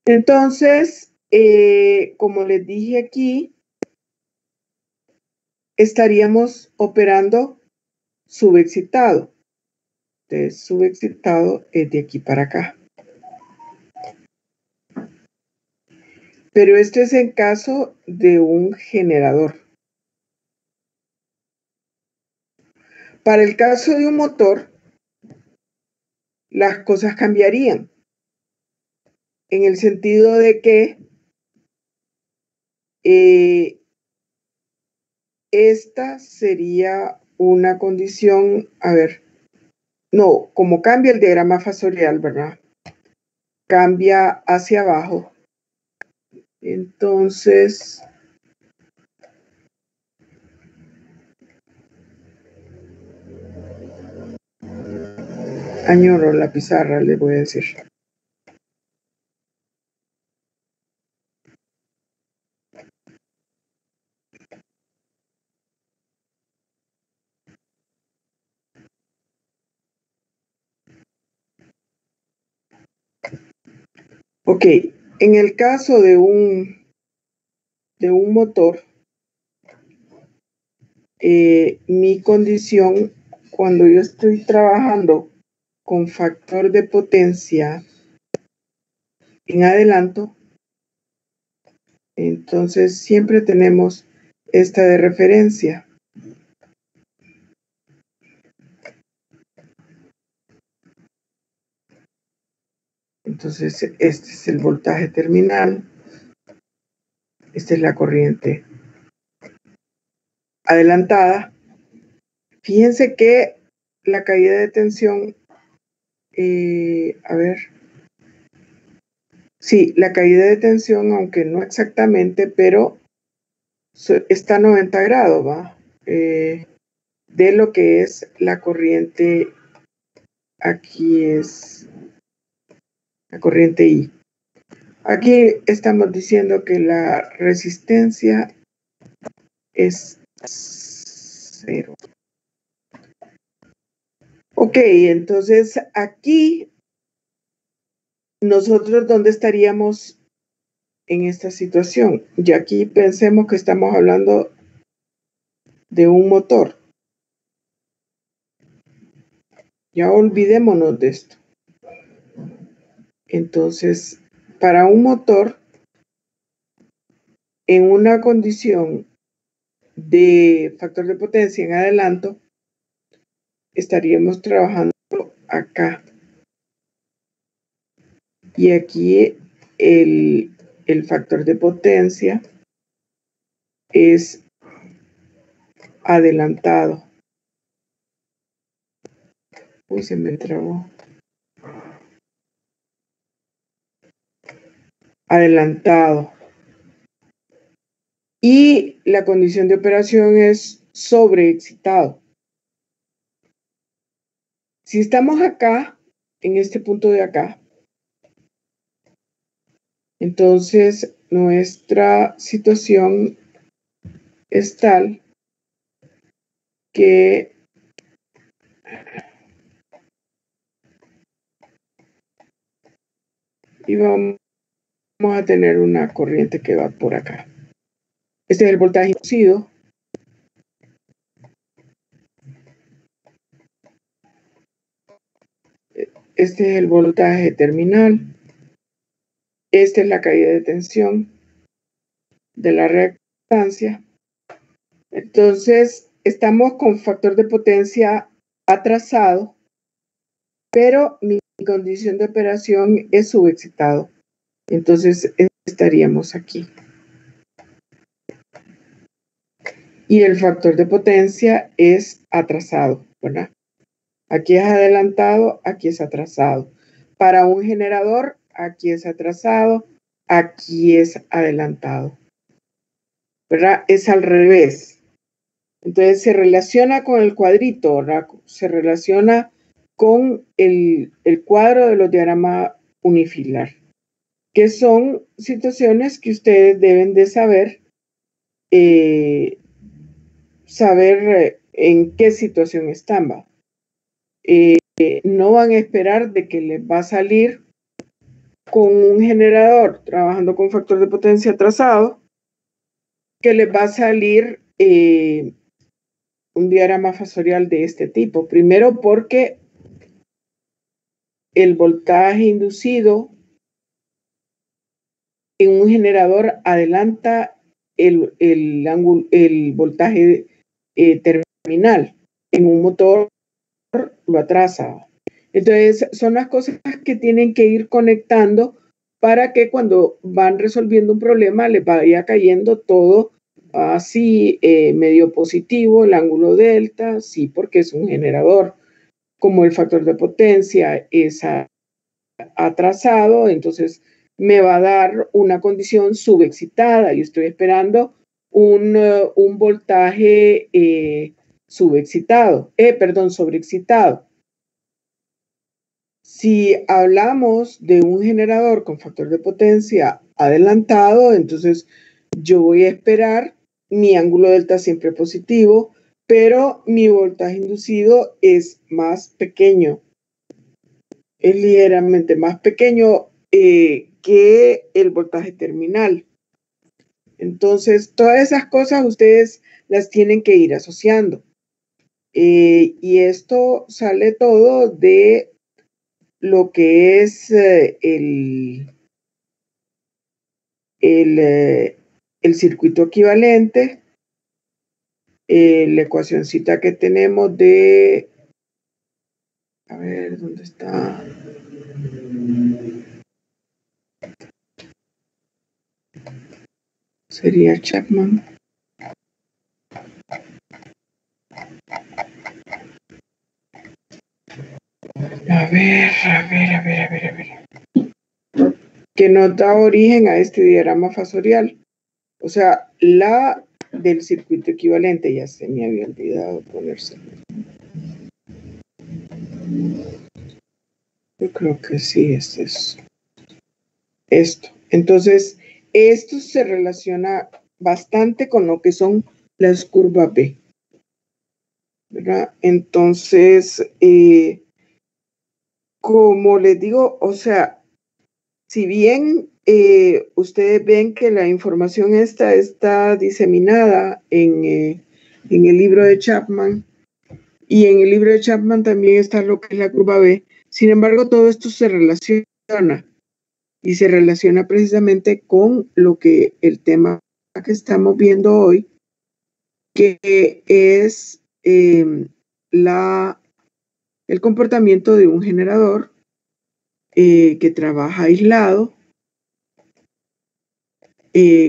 Entonces, como les dije aquí, estaríamos operando subexcitado. Entonces, subexcitado es de aquí para acá. Pero esto es en caso de un generador. Para el caso de un motor, las cosas cambiarían. En el sentido de que esta sería una condición, a ver, no, como cambia el diagrama fasorial, ¿verdad? Cambia hacia abajo. Entonces, añoro la pizarra, le voy a decir. Ok, en el caso de un motor, mi condición cuando yo estoy trabajando con factor de potencia en adelanto, entonces siempre tenemos esta de referencia. Entonces este es el voltaje terminal, esta es la corriente adelantada. Fíjense que la caída de tensión A ver. Sí, la caída de tensión, aunque no exactamente, pero está a 90 grados, ¿va? De lo que es la corriente, aquí es la corriente I. Aquí estamos diciendo que la resistencia es 0. Ok, entonces aquí nosotros, ¿dónde estaríamos en esta situación? Y aquí pensemos que estamos hablando de un motor. Ya olvidémonos de esto. Entonces, para un motor, en una condición de factor de potencia en adelanto, estaríamos trabajando acá. Y aquí el factor de potencia es adelantado. Uy, se me trabó. Adelantado. Y la condición de operación es sobreexcitado. Si estamos acá, en este punto de acá, entonces nuestra situación es tal que vamos a tener una corriente que va por acá. Este es el voltaje inducido. Este es el voltaje terminal. Esta es la caída de tensión de la reactancia. Entonces, estamos con factor de potencia atrasado, pero mi condición de operación es subexcitado. Entonces, estaríamos aquí. Y el factor de potencia es atrasado, ¿verdad? Aquí es adelantado, aquí es atrasado. Para un generador, aquí es atrasado, aquí es adelantado, ¿verdad? Es al revés. Entonces se relaciona con el cuadrito, ¿verdad? Se relaciona con el cuadro de los diagramas unifilar, que son situaciones que ustedes deben de saber, en qué situación están, ¿va? No van a esperar de que les va a salir con un generador trabajando con factor de potencia atrasado, que les va a salir un diagrama fasorial de este tipo. Primero porque el voltaje inducido en un generador adelanta el voltaje terminal. En un motor lo atrasa. Entonces, son las cosas que tienen que ir conectando para que cuando van resolviendo un problema les vaya cayendo todo así medio positivo, el ángulo delta, sí, porque es un generador. Como el factor de potencia es atrasado, entonces me va a dar una condición subexcitada y estoy esperando un voltaje sobreexcitado. Si hablamos de un generador con factor de potencia adelantado, entonces yo voy a esperar mi ángulo delta siempre positivo, pero mi voltaje inducido es más pequeño. Es ligeramente más pequeño que el voltaje terminal. Entonces, todas esas cosas ustedes las tienen que ir asociando. Y esto sale todo de lo que es el circuito equivalente, la ecuacioncita que tenemos de, a ver, ¿dónde está? Sería Chapman. A ver. Que nos da origen a este diagrama fasorial. O sea, la del circuito equivalente, ya se me había olvidado ponérselo. Yo creo que sí, este es esto. Entonces, esto se relaciona bastante con lo que son las curvas B, ¿verdad? Entonces, como les digo, o sea, si bien ustedes ven que la información esta está diseminada en el libro de Chapman, y en el libro de Chapman también está lo que es la curva B, sin embargo, todo esto se relaciona y se relaciona precisamente con lo que el tema que estamos viendo hoy, que es el comportamiento de un generador que trabaja aislado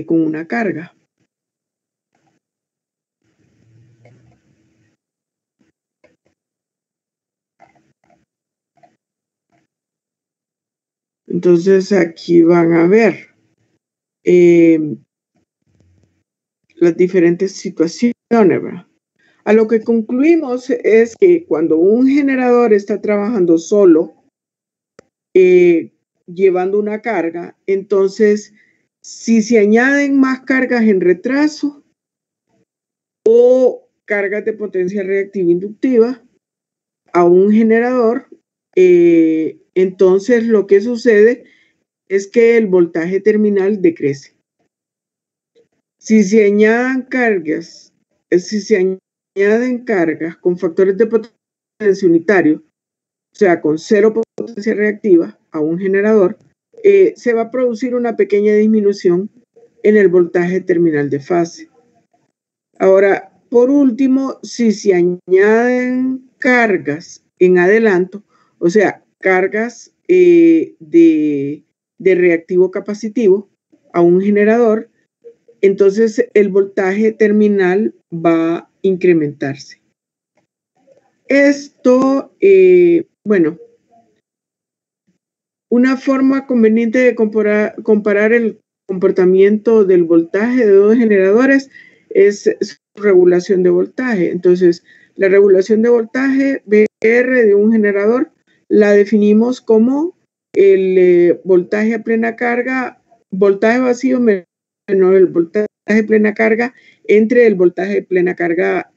con una carga. Entonces aquí van a ver las diferentes situaciones, ¿verdad? A lo que concluimos es que cuando un generador está trabajando solo, llevando una carga, entonces si se añaden más cargas en retraso o cargas de potencia reactiva inductiva a un generador, entonces lo que sucede es que el voltaje terminal decrece. Si se añaden cargas con factores de potencia unitario, o sea, con cero potencia reactiva a un generador, se va a producir una pequeña disminución en el voltaje terminal de fase. Ahora, por último, si se añaden cargas en adelanto, o sea, cargas de reactivo capacitivo a un generador, entonces el voltaje terminal va a incrementarse. Esto, bueno, una forma conveniente de comparar el comportamiento del voltaje de dos generadores es su regulación de voltaje. Entonces, la regulación de voltaje VR de un generador la definimos como el voltaje a plena carga, voltaje vacío menos el voltaje de plena carga entre el voltaje de plena carga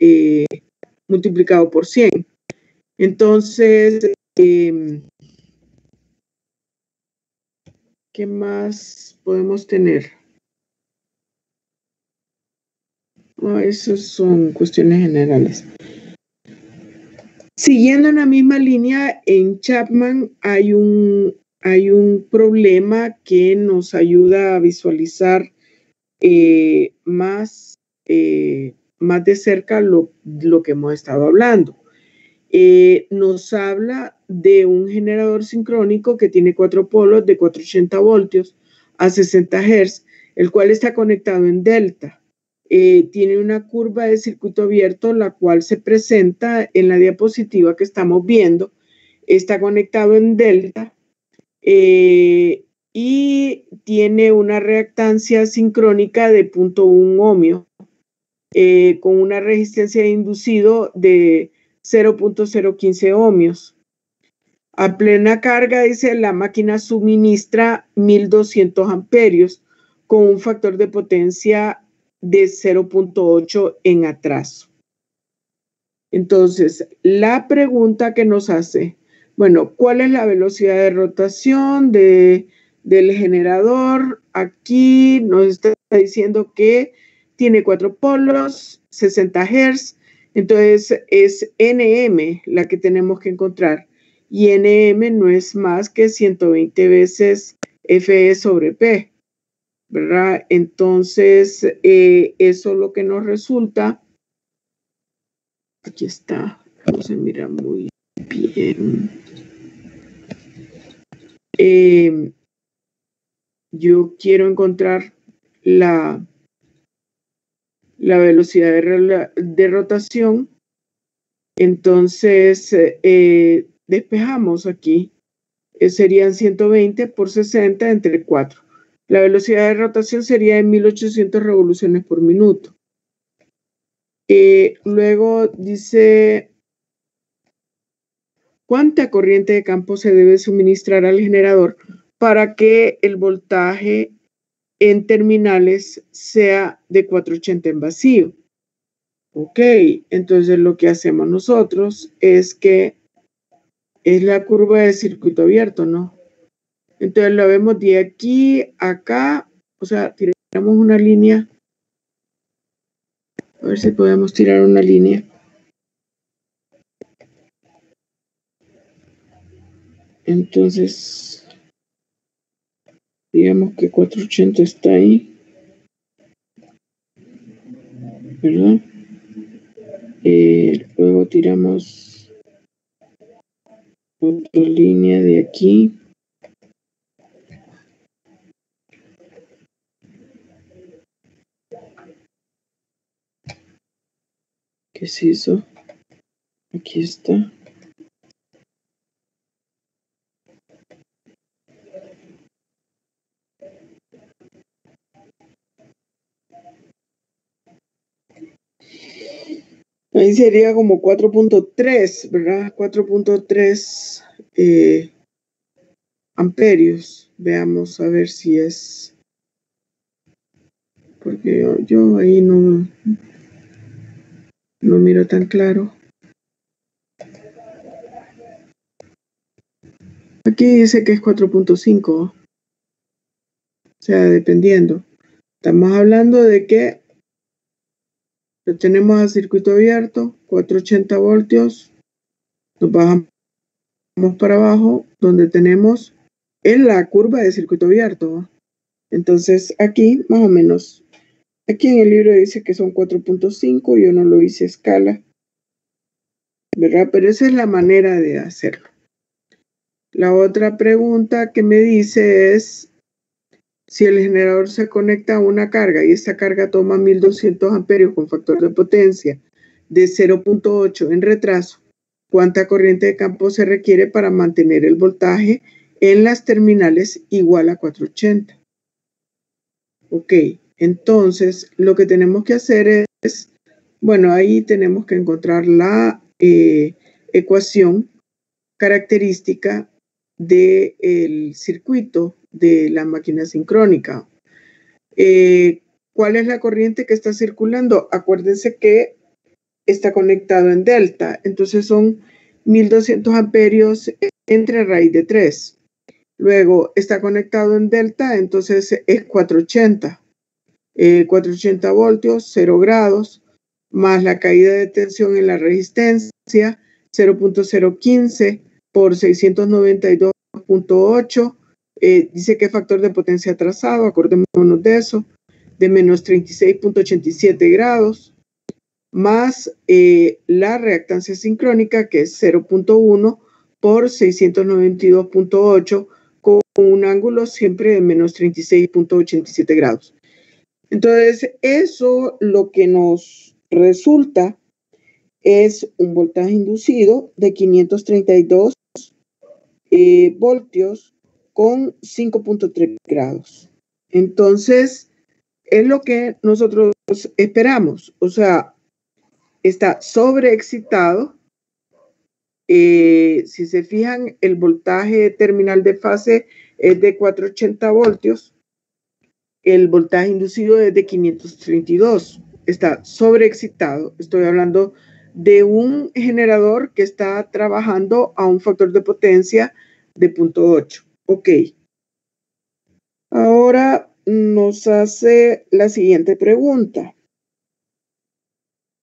multiplicado por 100. Entonces, ¿qué más podemos tener? No, esas son cuestiones generales. Siguiendo en la misma línea, en Chapman hay un problema que nos ayuda a visualizar más de cerca lo que hemos estado hablando. Nos habla de un generador sincrónico que tiene 4 polos de 480 voltios a 60 Hz, el cual está conectado en delta. Tiene una curva de circuito abierto, la cual se presenta en la diapositiva que estamos viendo. Está conectado en delta y tiene una reactancia sincrónica de 0.1 ohmio con una resistencia de inducido de 0.015 ohmios. A plena carga, dice, la máquina suministra 1200 amperios con un factor de potencia de 0.8 en atraso. Entonces, la pregunta que nos hace, bueno, ¿cuál es la velocidad de rotación del generador? Aquí nos está diciendo que tiene 4 polos, 60 Hz, entonces es Nm la que tenemos que encontrar. Y Nm no es más que 120 veces Fe sobre P, ¿verdad? Entonces, eso es lo que nos resulta. Aquí está, no se mira muy bien. Yo quiero encontrar la velocidad de rotación. Entonces, despejamos aquí. Serían 120 por 60 entre 4. La velocidad de rotación sería de 1800 revoluciones por minuto. Luego dice, ¿cuánta corriente de campo se debe suministrar al generador para que el voltaje en terminales sea de 480 en vacío? Ok, entonces lo que hacemos nosotros es que es la curva de circuito abierto, ¿no? Entonces lo vemos de aquí a acá, o sea, tiramos una línea. A ver si podemos tirar una línea. Entonces, digamos que 480 está ahí, ¿verdad? Luego tiramos otra línea de aquí. ¿Qué es eso? Aquí está. Ahí sería como 4.3, ¿verdad? 4.3 amperios. Veamos a ver si es. Porque yo ahí no miro tan claro. Aquí dice que es 4.5. O sea, dependiendo. Estamos hablando de que lo tenemos a circuito abierto, 480 voltios. Nos bajamos para abajo, donde tenemos en la curva de circuito abierto. Entonces aquí, más o menos, aquí en el libro dice que son 4.5, yo no lo hice a escala, ¿verdad? Pero esa es la manera de hacerlo. La otra pregunta que me dice es, si el generador se conecta a una carga y esta carga toma 1200 amperios con factor de potencia de 0.8 en retraso, ¿cuánta corriente de campo se requiere para mantener el voltaje en las terminales igual a 480? Ok, entonces lo que tenemos que hacer es, bueno, ahí tenemos que encontrar la ecuación característica del circuito de la máquina sincrónica. ¿Cuál es la corriente que está circulando? Acuérdense que está conectado en delta, entonces son 1200 amperios entre raíz de 3. Luego está conectado en delta, entonces es 480. 480 voltios, 0 grados, más la caída de tensión en la resistencia, 0.015 por 692.8. Dice que factor de potencia trazado, acordémonos de eso, de menos 36.87 grados, más la reactancia sincrónica, que es 0.1 por 692.8, con un ángulo siempre de menos 36.87 grados. Entonces, eso lo que nos resulta es un voltaje inducido de 532 voltios con 5.3 grados. Entonces, es lo que nosotros esperamos. O sea, está sobreexcitado. Si se fijan, el voltaje terminal de fase es de 480 voltios. El voltaje inducido es de 532. Está sobreexcitado. Estoy hablando de un generador que está trabajando a un factor de potencia de 0.8. Ok. Ahora nos hace la siguiente pregunta.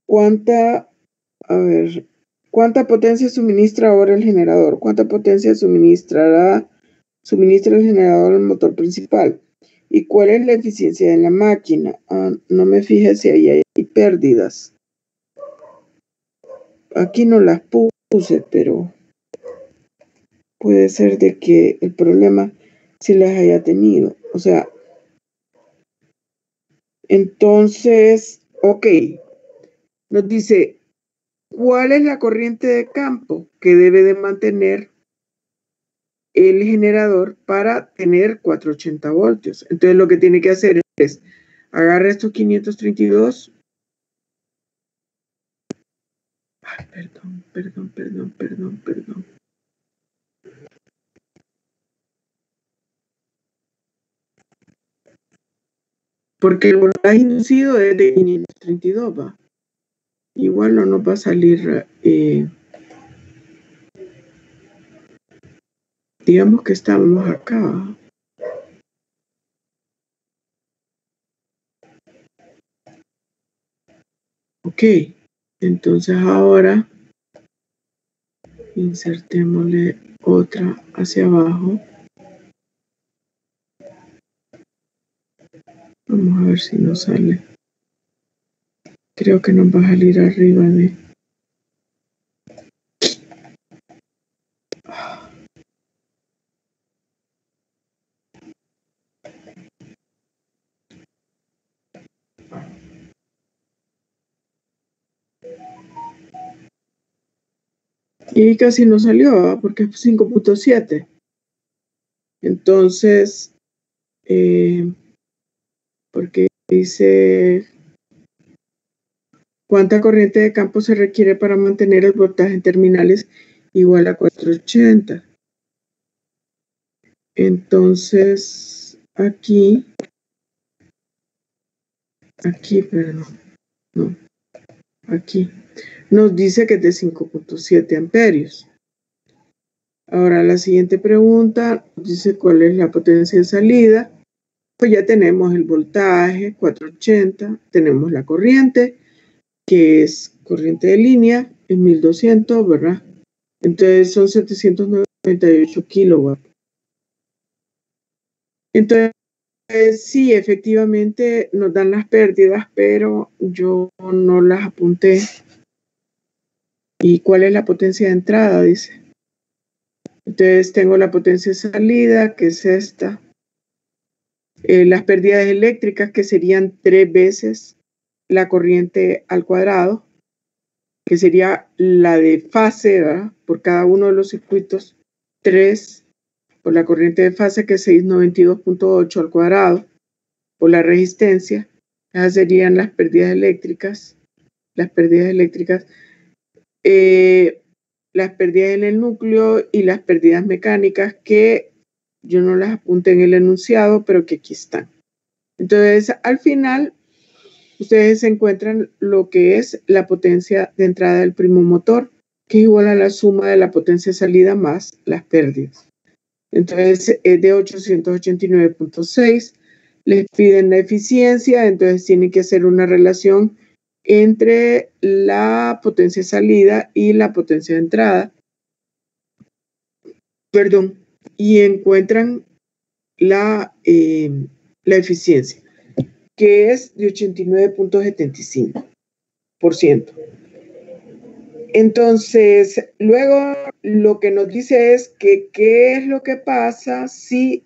¿Cuánta potencia suministra ahora el generador? ¿Cuánta potencia suministra el generador al motor principal? ¿Y cuál es la eficiencia de la máquina? No me fijé si ahí hay pérdidas. Aquí no las puse, pero puede ser de que el problema sí las haya tenido. O sea, entonces, ok. Nos dice ¿cuál es la corriente de campo que debe de mantener el generador para tener 480 voltios? Entonces lo que tiene que hacer es agarra estos 532. Ay, perdón. Porque el voltaje inducido es de 532, va. Igual no nos va a salir, digamos que estábamos acá. Ok, entonces ahora insertémosle otra hacia abajo. Vamos a ver si nos sale. Creo que nos va a salir arriba de... Y casi no salió, porque es 5.7. Entonces, porque dice cuánta corriente de campo se requiere para mantener el voltaje en terminales igual a 480. Entonces, aquí, nos dice que es de 5.7 amperios. Ahora la siguiente pregunta dice cuál es la potencia de salida. Pues ya tenemos el voltaje 480, tenemos la corriente, que es corriente de línea, en 1200, ¿verdad? Entonces son 798 kilowatts. Entonces, sí, efectivamente nos dan las pérdidas, pero yo no las apunté. ¿Y cuál es la potencia de entrada? Dice. Entonces tengo la potencia de salida, que es esta. Las pérdidas eléctricas, que serían 3 veces la corriente al cuadrado, que sería la de fase, ¿verdad? Por cada uno de los circuitos, 3 por la corriente de fase, que es 692.8 al cuadrado, por la resistencia. Esas serían las pérdidas eléctricas. Las pérdidas eléctricas, las pérdidas en el núcleo y las pérdidas mecánicas, que yo no las apunté en el enunciado, pero que aquí están. Entonces, al final, ustedes encuentran lo que es la potencia de entrada del primo motor, que es igual a la suma de la potencia de salida más las pérdidas. Entonces, es de 889.6. Les piden la eficiencia, entonces tienen que hacer una relación entre la potencia de salida y la potencia de entrada. Y encuentran la eficiencia, que es de 89.75%. Entonces, luego lo que nos dice es que qué es lo que pasa si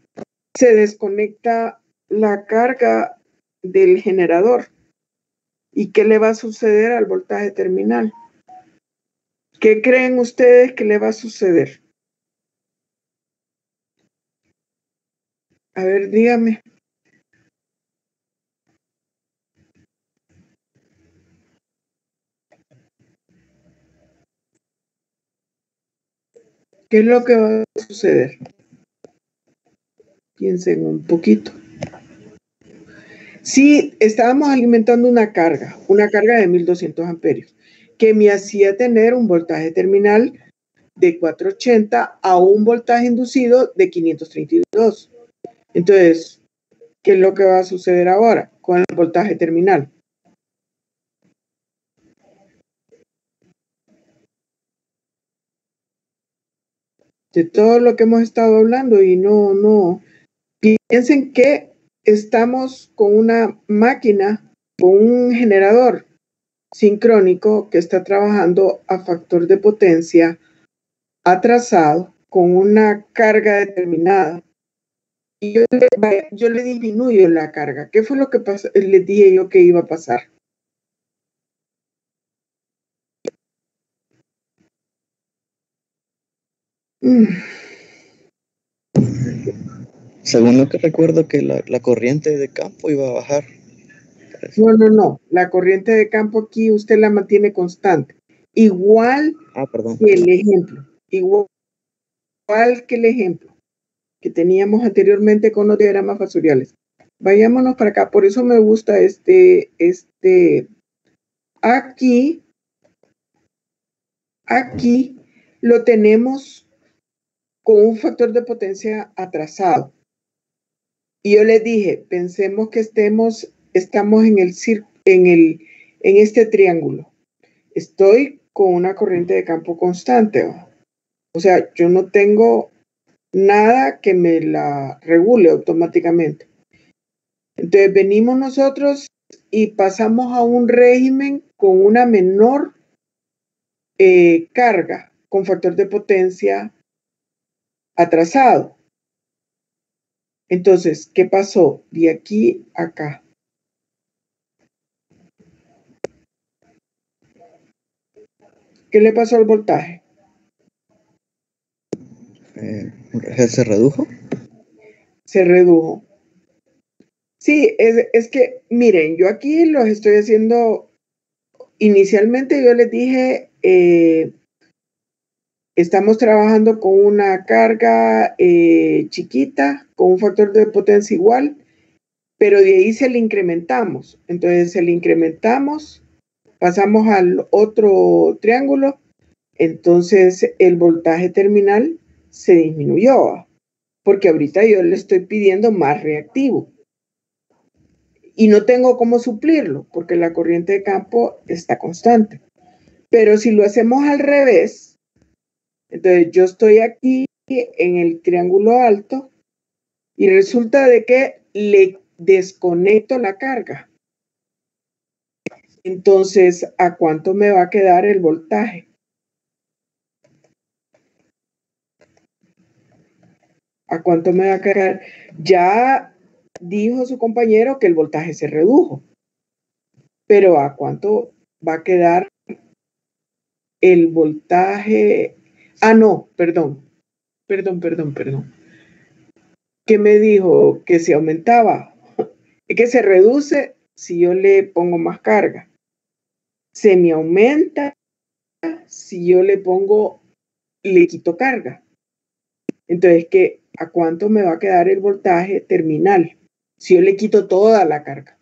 se desconecta la carga del generador y qué le va a suceder al voltaje terminal. ¿Qué creen ustedes que le va a suceder? A ver, dígame. ¿Qué es lo que va a suceder? Piensen un poquito. Si estábamos alimentando una carga de 1200 amperios, que me hacía tener un voltaje terminal de 480 a un voltaje inducido de 532. Entonces, ¿qué es lo que va a suceder ahora con el voltaje terminal? De todo lo que hemos estado hablando, y no. Piensen que estamos con una máquina, con un generador sincrónico que está trabajando a factor de potencia atrasado con una carga determinada. Y yo le disminuyo la carga. ¿Qué fue lo que pasó? Les dije yo que iba a pasar. Según lo que recuerdo que la corriente de campo iba a bajar. No. La corriente de campo aquí usted la mantiene constante. Igual que el ejemplo. Igual que el ejemplo que teníamos anteriormente con los diagramas fasoriales. Vayámonos para acá. Por eso me gusta aquí lo tenemos con un factor de potencia atrasado. Y yo les dije, pensemos que estamos en este triángulo. Estoy con una corriente de campo constante. O sea, yo no tengo nada que me la regule automáticamente. Entonces venimos nosotros y pasamos a un régimen con una menor carga, con factor de potencia atrasado. Entonces, ¿qué pasó? De aquí a acá. ¿Qué le pasó al voltaje? ¿Se redujo? Se redujo. Sí, es que, miren, yo aquí los estoy haciendo, inicialmente yo les dije, estamos trabajando con una carga chiquita, con un factor de potencia igual, pero de ahí se le incrementamos. Entonces se le incrementamos, pasamos al otro triángulo, entonces el voltaje terminal se disminuyó, porque ahorita yo le estoy pidiendo más reactivo. Y no tengo cómo suplirlo, porque la corriente de campo está constante. Pero si lo hacemos al revés, entonces yo estoy aquí en el triángulo alto y resulta de que le desconecto la carga. Entonces, ¿a cuánto me va a quedar el voltaje? ¿A cuánto me va a quedar? Ya dijo su compañero que el voltaje se redujo, pero ¿a cuánto va a quedar el voltaje? Ah, no, perdón. ¿Qué me dijo? Que se aumentaba. Es que se reduce si yo le pongo más carga. Se me aumenta si yo le quito carga. Entonces, ¿a cuánto me va a quedar el voltaje terminal? Si yo le quito toda la carga.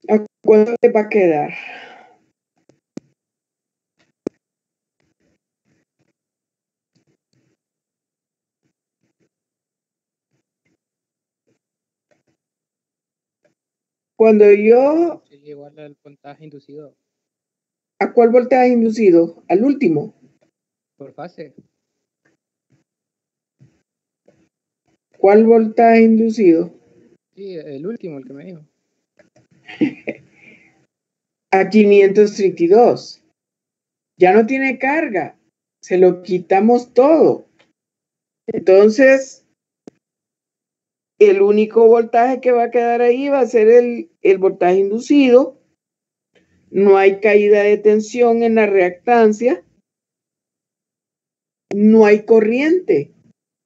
¿A cuánto le va a quedar? Cuando yo... Es igual al voltaje inducido. ¿A cuál voltaje inducido? ¿Al último? Por fase. ¿Cuál voltaje inducido? Sí, el último, el que me dijo. A 532. Ya no tiene carga. Se lo quitamos todo. Entonces, el único voltaje que va a quedar ahí va a ser el voltaje inducido. No hay caída de tensión en la reactancia. No hay corriente.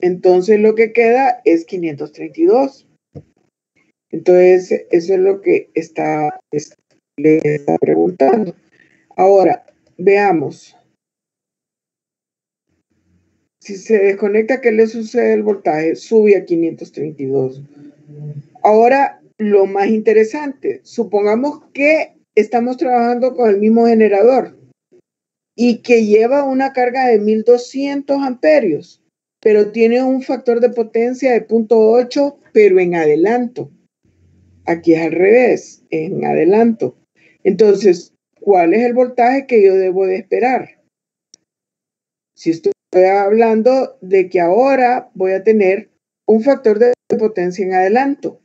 Entonces, lo que queda es 532. Entonces, eso es lo que le está preguntando. Ahora, veamos. Si se desconecta, ¿qué le sucede al voltaje? Sube a 532. Ahora, lo más interesante, supongamos que estamos trabajando con el mismo generador y que lleva una carga de 1200 amperios, pero tiene un factor de potencia de 0.8, pero en adelanto. Aquí es al revés, en adelanto. Entonces, ¿cuál es el voltaje que yo debo de esperar? Si estoy hablando de que ahora voy a tener un factor de potencia en adelanto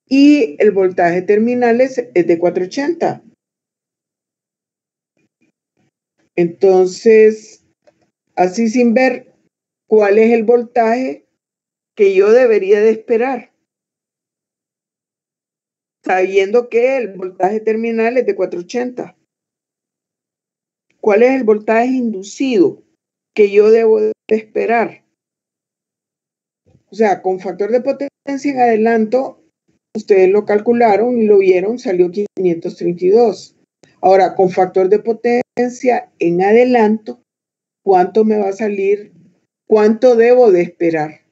y el voltaje terminal es de 480. Entonces, así sin ver cuál es el voltaje que yo debería de esperar. sabiendo que el voltaje terminal es de 480. ¿Cuál es el voltaje inducido que yo debo de esperar? O sea, con factor de potencia en adelanto, ustedes lo calcularon y lo vieron, salió 532. Ahora, con factor de potencia en adelanto, ¿cuánto me va a salir? ¿Cuánto debo de esperar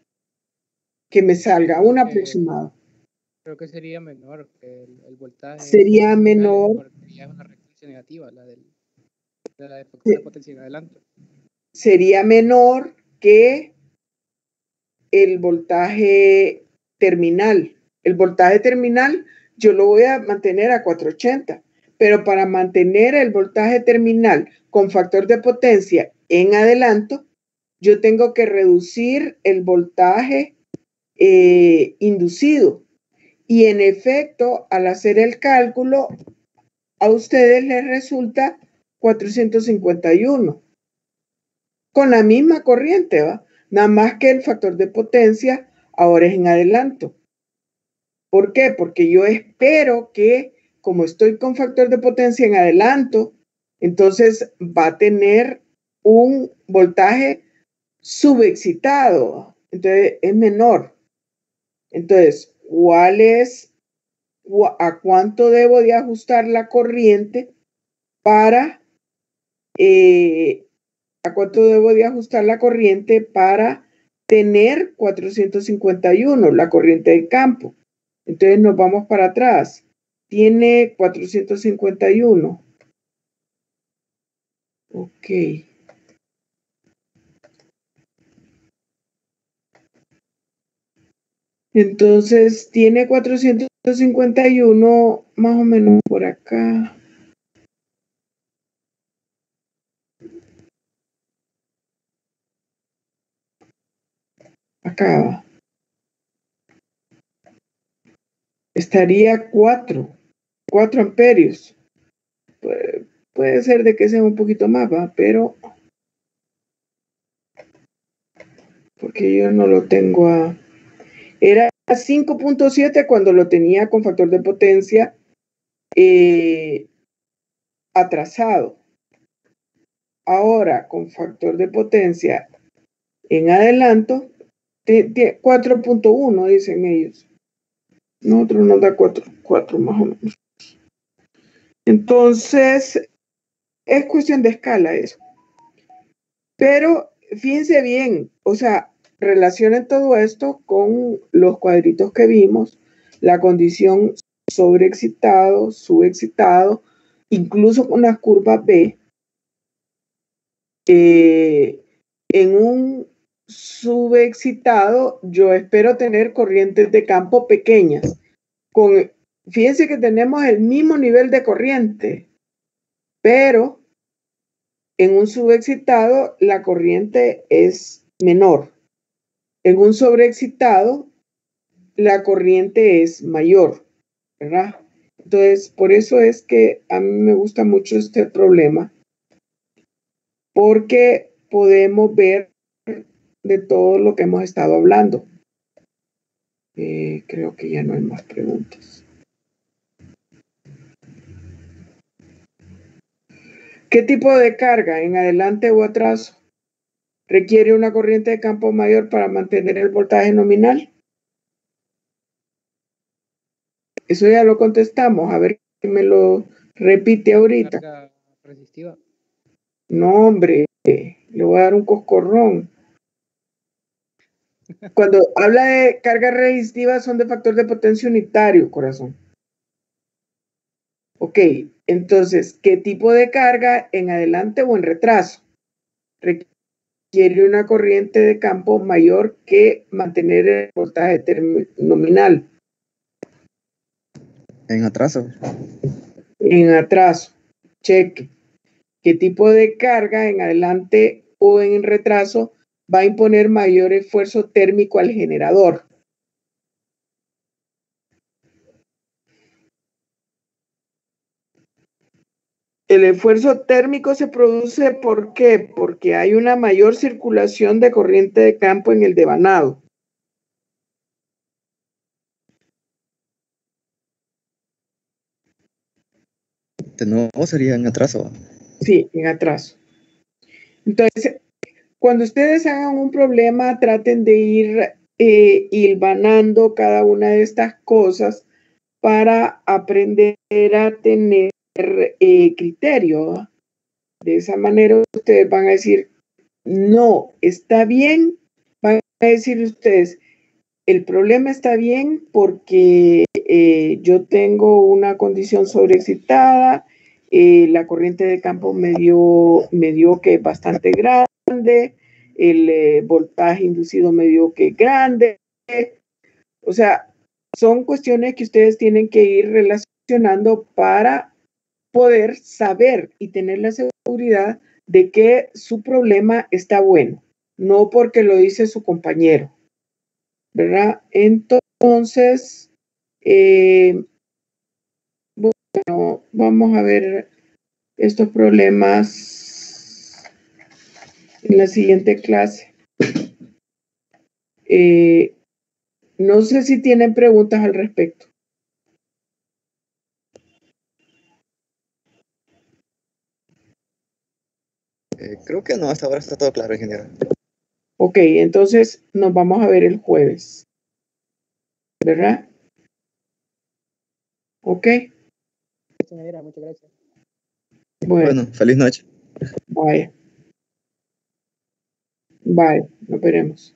que me salga? Un aproximado. Creo que sería menor que el voltaje. Sería menor. Porque ya es una reactancia negativa, de la factor de potencia en adelanto. Sería menor que el voltaje terminal. El voltaje terminal yo lo voy a mantener a 480, pero para mantener el voltaje terminal con factor de potencia en adelanto, yo tengo que reducir el voltaje inducido. Y en efecto, al hacer el cálculo, a ustedes les resulta 451. Con la misma corriente, ¿va? Nada más que el factor de potencia ahora es en adelanto. ¿Por qué? Porque yo espero que, como estoy con factor de potencia en adelanto, entonces va a tener un voltaje subexcitado. Entonces es menor. Entonces, ¿a cuánto debo de ajustar la corriente para tener 451, la corriente del campo? Entonces nos vamos para atrás. Tiene 451. Ok. Entonces tiene 451 más o menos por acá. Acá estaría 4 amperios. Puede ser de que sea un poquito más, ¿va? Pero porque yo no lo tengo era 5.7 cuando lo tenía con factor de potencia atrasado. Ahora con factor de potencia en adelanto 4.1 dicen ellos. Nosotros nos da 4 más o menos. Entonces es cuestión de escala eso. Pero fíjense bien, o sea, relacionen todo esto con los cuadritos que vimos, la condición sobreexcitado, subexcitado, incluso con las curvas B. En un subexcitado yo espero tener corrientes de campo pequeñas. Fíjense que tenemos el mismo nivel de corriente, pero en un subexcitado la corriente es menor. En un sobreexcitado la corriente es mayor, ¿verdad? Entonces, por eso es que a mí me gusta mucho este problema, porque podemos ver de todo lo que hemos estado hablando. Creo que ya no hay más preguntas. ¿Qué tipo de carga, en adelante o atrás, requiere una corriente de campo mayor para mantener el voltaje nominal? Eso ya lo contestamos. A ver que me lo repite ahorita. Carga resistiva. No, hombre, le voy a dar un coscorrón. Cuando habla de carga resistiva son de factor de potencia unitario, corazón. Ok, entonces, ¿qué tipo de carga en adelante o en retraso requiere una corriente de campo mayor que mantener el voltaje nominal? En atraso. En atraso, cheque. ¿Qué tipo de carga en adelante o en retraso va a imponer mayor esfuerzo térmico al generador? El esfuerzo térmico se produce ¿por qué? Porque hay una mayor circulación de corriente de campo en el devanado. De nuevo sería en atraso. Sí, en atraso. Entonces, cuando ustedes hagan un problema, traten de ir hilvanando cada una de estas cosas para aprender a tener criterio, ¿va? De esa manera ustedes van a decir, no, está bien, van a decir ustedes, el problema está bien porque yo tengo una condición sobreexcitada, la corriente de campo me dio que es bastante grande, el voltaje inducido me dio que es grande. O sea, son cuestiones que ustedes tienen que ir relacionando para poder saber y tener la seguridad de que su problema está bueno, no porque lo dice su compañero, ¿verdad? Entonces, bueno, vamos a ver estos problemas en la siguiente clase. No sé si tienen preguntas al respecto. Creo que no, hasta ahora está todo claro, ingeniero. Ok, entonces nos vamos a ver el jueves, ¿verdad? Ok, Ingeniera, muchas gracias. bueno, Feliz noche. vaya. Bye, nos veremos.